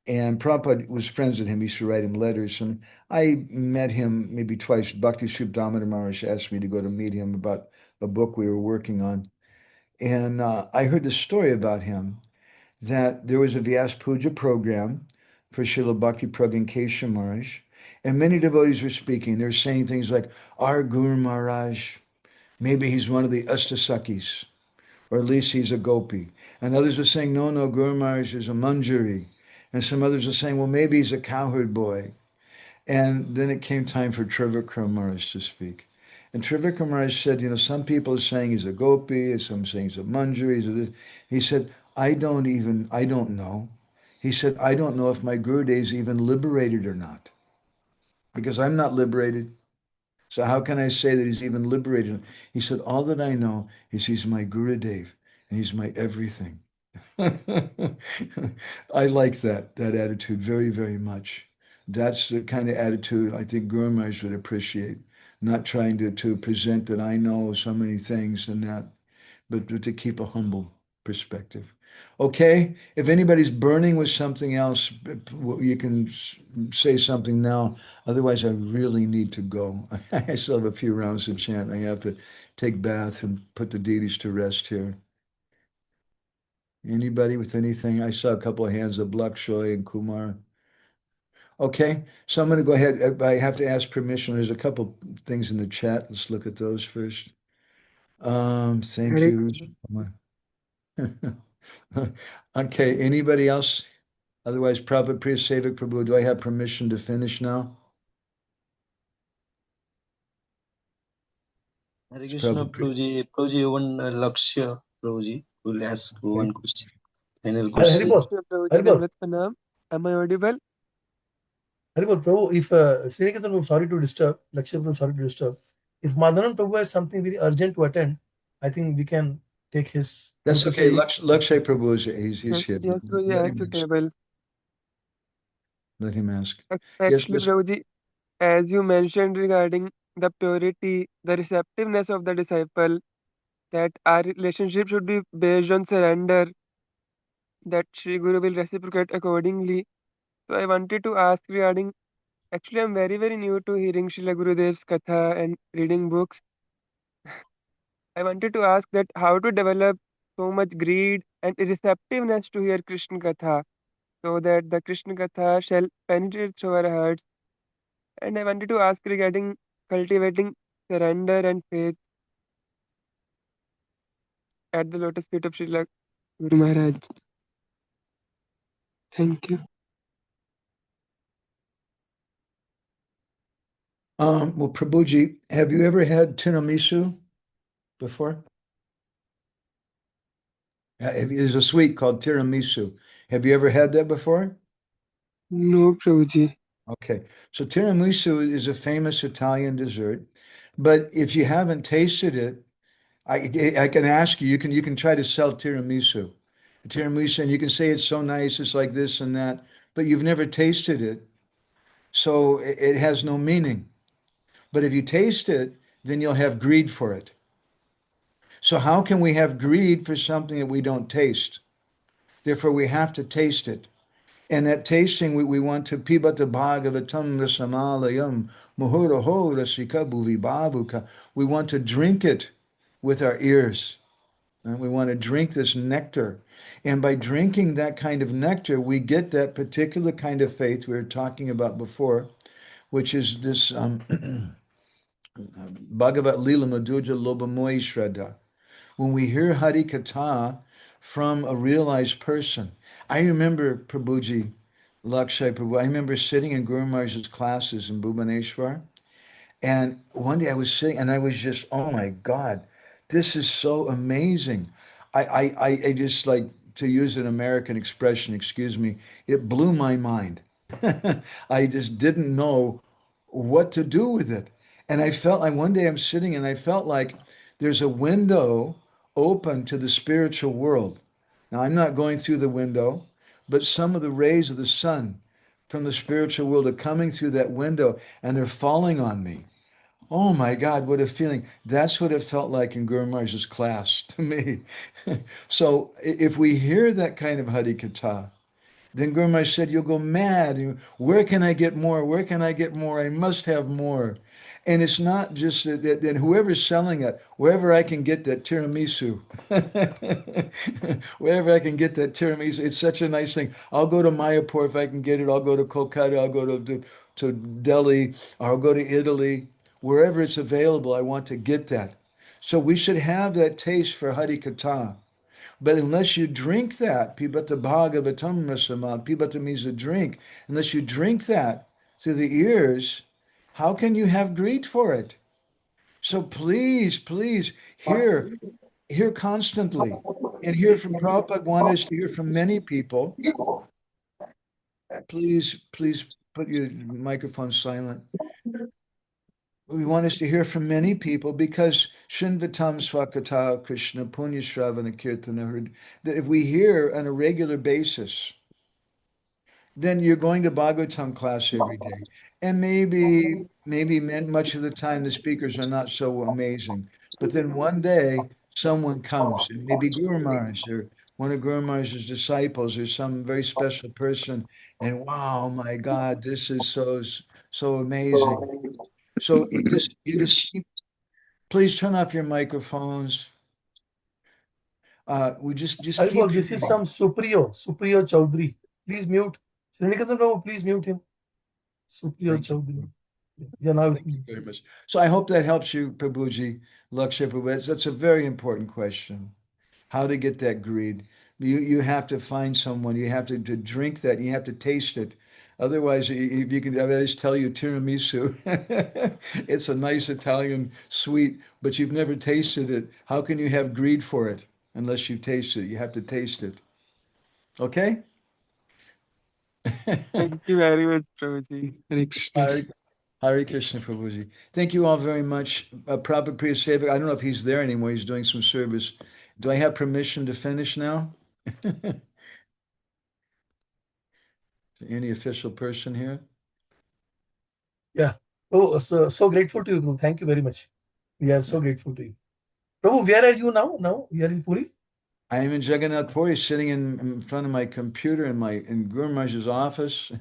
Speaker 3: And Prabhupada was friends with him. He used to write him letters. And I met him maybe twice. Bhakti Srila Damodar Maharaj asked me to go to meet him about a book we were working on. And I heard the story about him, that there was a Vyas Puja program for Srila Bhakti Pragankesha Maharaj. And many devotees were speaking. They were saying things like, "Our Guru Maharaj, maybe he's one of the Astasakis, or at least he's a gopi." And others were saying, "No, no, Guru Maharaj is a Manjari." And some others are saying, well, maybe he's a cowherd boy. And then it came time for Trivikram Maharaj to speak. And Trivikram Maharaj said, some people are saying he's a gopi, some saying he's a manjari, he's a this. He said, I don't know. He said, I don't know if my Gurudev is even liberated or not, because I'm not liberated. So how can I say that he's even liberated? He said, all that I know is he's my Gurudev and he's my everything. I like that attitude very, very much. That's the kind of attitude I think Guru Maharaj would appreciate. Not trying to present that I know so many things and that, but to keep a humble perspective. Okay, if anybody's burning with something else, you can say something now. Otherwise, I really need to go. I still have a few rounds to chant. I have to take bath and put the deities to rest here. Anybody with anything? I saw a couple of hands of Blakshoy and Kumar. Okay, so I'm going to go ahead. I have to ask permission. There's a couple things in the chat. Let's look at those first. Thank
Speaker 11: Hare
Speaker 3: you.
Speaker 11: Krishna.
Speaker 3: Okay, anybody else? Otherwise, Prabhupada Priya Sevak Prabhu, do I have permission to finish now?
Speaker 1: Hare
Speaker 3: It's
Speaker 1: Krishna,
Speaker 3: Prabhupada Priya.
Speaker 1: Prabhuji, one Lakshya, Prabhuji, will ask
Speaker 3: Okay.
Speaker 1: one question, final
Speaker 10: Hari
Speaker 1: question.
Speaker 10: Bol.
Speaker 11: Krishna Prabhuji,
Speaker 10: Hari Bol.
Speaker 11: Dandavat Pranam. Am I audible?
Speaker 10: Hari Bol, Prabhu, if Sriniketan, I'm sorry to disturb, Lakshya, I'm sorry to disturb. If Madhavananda Prabhu has something very urgent to attend, I think we can take his
Speaker 3: That's okay.
Speaker 10: emphasize.
Speaker 3: Lakshay Prabhu he's here.
Speaker 11: Yes, Prabhuji,
Speaker 3: Let
Speaker 11: I
Speaker 3: him
Speaker 11: have to
Speaker 3: ask.
Speaker 11: table.
Speaker 3: Let him ask. Yes,
Speaker 11: Actually, Prabhuji, as you mentioned regarding the purity, the receptiveness of the disciple, that our relationship should be based on surrender, that Sri Guru will reciprocate accordingly. So I wanted to ask regarding, actually I'm very, very new to hearing Srila Gurudev's Katha and reading books. I wanted to ask that how to develop so much greed and receptiveness to hear Krishna Katha, so that the Krishna Katha shall penetrate through our hearts. And I wanted to ask regarding cultivating surrender and faith at the lotus feet of Srila Guru Maharaj. Thank you.
Speaker 3: well, Prabhuji, have you ever had tiramisu before? There's a sweet called tiramisu. Have you ever had that before?
Speaker 11: No, Prabhuji.
Speaker 3: Okay, so tiramisu is a famous Italian dessert, but if you haven't tasted it, I can ask you. You can try to sell tiramisu, and you can say it's so nice, it's like this and that, but you've never tasted it, so it has no meaning. But if you taste it, then you'll have greed for it. So how can we have greed for something that we don't taste? Therefore, we have to taste it. And that tasting, we want to pibata bhagavatam rasamalayam muhuraho rasika bhuvi bhavuka. We want to drink it with our ears. And we want to drink this nectar. And by drinking that kind of nectar, we get that particular kind of faith we were talking about before, which is this Bhagavat Lila Madhuja Lobamoy Shraddha. When we hear Hari Katha from a realized person. I remember Prabhuji, Lakshay Prabhu, I remember sitting in Guru Maharaj's classes in Bhubaneswar. And one day I was sitting and I was just, oh my God, this is so amazing. I just like to use an American expression, excuse me, it blew my mind. I just didn't know what to do with it. And I felt like one day I'm sitting and I felt like there's a window open to the spiritual world. Now I'm not going through the window, but some of the rays of the sun from the spiritual world are coming through that window and they're falling on me. Oh my God, what a feeling. That's what it felt like in Guru Maharaj's class to me. So if we hear that kind of Hari Katha, then Guru Maharaj said, you'll go mad. Where can I get more? Where can I get more? I must have more. And it's not just that whoever's selling it, wherever I can get that tiramisu, wherever I can get that tiramisu, it's such a nice thing. I'll go to Mayapur if I can get it. I'll go to Kolkata. I'll go to Delhi. Or I'll go to Italy. Wherever it's available, I want to get that. So we should have that taste for Hari Katha. But unless you drink that, pibata bhagavatam rasamat, pibata means a drink. Unless you drink that through the ears, how can you have greed for it? So please, please hear constantly and hear from Prabhupada wanted us to hear from many people. Please put your microphone silent. We want us to hear from many people because Shinvatam Swakata Krishna Punya Shravana Kirtana, that if we hear on a regular basis, then you're going to Bhagavatam class every day. And maybe much of the time the speakers are not so amazing. But then one day someone comes, and maybe Guru Maharaj or one of Guru Maharaj's disciples or some very special person, and wow, my God, this is so amazing. So you just keep, please turn off your microphones. We just keep
Speaker 10: This is
Speaker 3: hearing.
Speaker 10: some Supriyo Chaudhary. Please mute. Srinivas Prabhu, please mute him. Supriyo
Speaker 3: Thank you.
Speaker 10: Chaudhary. Yeah, now
Speaker 3: Thank you very much. So I hope that helps you, Prabhuji, Lakshay Prabhu. That's a very important question. How to get that greed. You have to find someone, you have to drink that, you have to taste it. Otherwise, if you can, I just tell you tiramisu. It's a nice Italian sweet, but you've never tasted it. How can you have greed for it unless you taste it? You have to taste it. Okay?
Speaker 11: Thank you very much, Prabhuji. Hare Krishna.
Speaker 3: Hare Krishna Prabhuji. Thank you all very much. Prabhupada Priya Sevak, I don't know if he's there anymore. He's doing some service. Do I have permission to finish now? Any official person here?
Speaker 10: Yeah. Oh, so grateful to you, Prabhu. Thank you very much. We are so grateful to you. Prabhu, where are you now? Now we are in Puri.
Speaker 3: I am in Jagannath Puri, sitting in front of my computer in Guru Maharaj's office,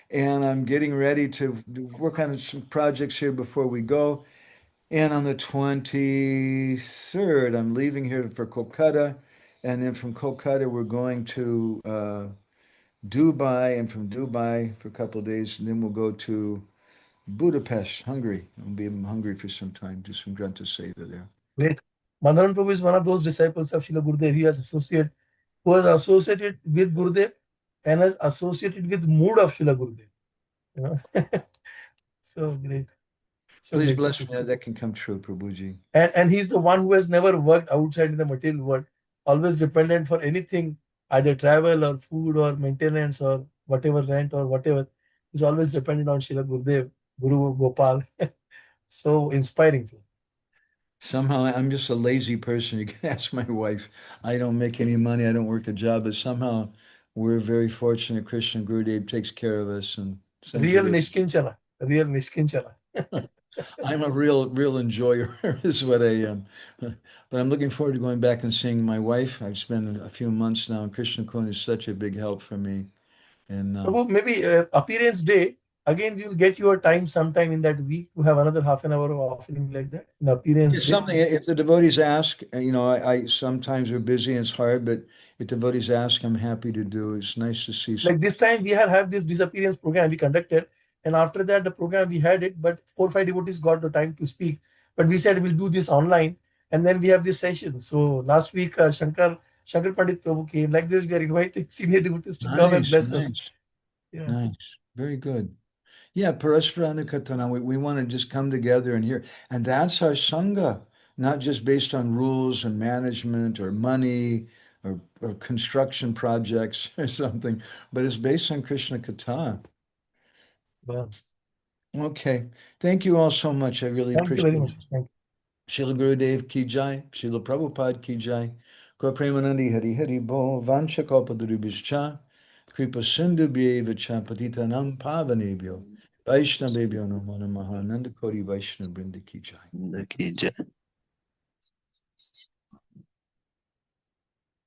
Speaker 3: and I'm getting ready to work on some projects here before we go. And on the 23rd, I'm leaving here for Kolkata, and then from Kolkata we're going to Dubai, and from Dubai for a couple of days, and then we'll go to Budapest, Hungary. I'll be in Hungary for some time, do some Granta Seva there.
Speaker 10: Great. Madhavananda Prabhu is one of those disciples of Srila Gurudev. He was associated with Gurudev and is associated with mood of Srila Gurudev. You know? So great. So
Speaker 3: Please
Speaker 10: grateful
Speaker 3: bless
Speaker 10: to
Speaker 3: me that can come true, Prabhuji.
Speaker 10: And he's the one who has never worked outside in the material world, always dependent for anything, either travel or food or maintenance or whatever rent or whatever. He's always dependent on Srila Gurudev, Guru Gopal. So inspiring.
Speaker 3: Somehow I'm just a lazy person. You can ask my wife. I don't make any money. I don't work a job, but somehow we're very fortunate. Christian Gurudev takes care of us and sends
Speaker 10: Real
Speaker 3: it.
Speaker 10: Nishkinchana. Real Nishkinchana.
Speaker 3: I'm a real enjoyer is what I am. But I'm looking forward to going back and seeing my wife. I've spent a few months now, and Krishna Kun is such a big help for me. And
Speaker 10: Prabhu, maybe appearance day, again, we will get your time sometime in that week to have another half an hour of offering like that. In appearance
Speaker 3: it's
Speaker 10: day.
Speaker 3: something, if the devotees ask, I sometimes are busy and it's hard, but if devotees ask, I'm happy to do. It's nice to see.
Speaker 10: Like this time we have this disappearance program we conducted, and after that the program we had it, but 4 or 5 devotees got the time to speak. But we said we'll do this online, and then we have this session. So last week Shankar Pandit Prabhu came. Like this, we are inviting senior devotees to come and bless us. Yeah.
Speaker 3: Nice. Very good. Yeah, Parasparanukatana, we want to just come together and hear. And that's our Sangha, not just based on rules and management or money or construction projects or something, but it's based on Krishna Katha.
Speaker 10: Wow.
Speaker 3: Okay. Thank you all so much. I really
Speaker 10: Thank you
Speaker 3: appreciate
Speaker 10: very
Speaker 3: it.
Speaker 10: much. Thank you.
Speaker 3: Srila Gurudev ki jai, Srila Prabhupada ki jai, Gaur Premanandi Hari Hari Bo, Vancha Kalpadurubhischa, Kripa Sindhu Bhyevacha Patitanam Pavanebhyo, Vaishnavebhyo Namo Namaha, Nanda Kori Vaishnava Brinda ki jai.
Speaker 1: Ki jai.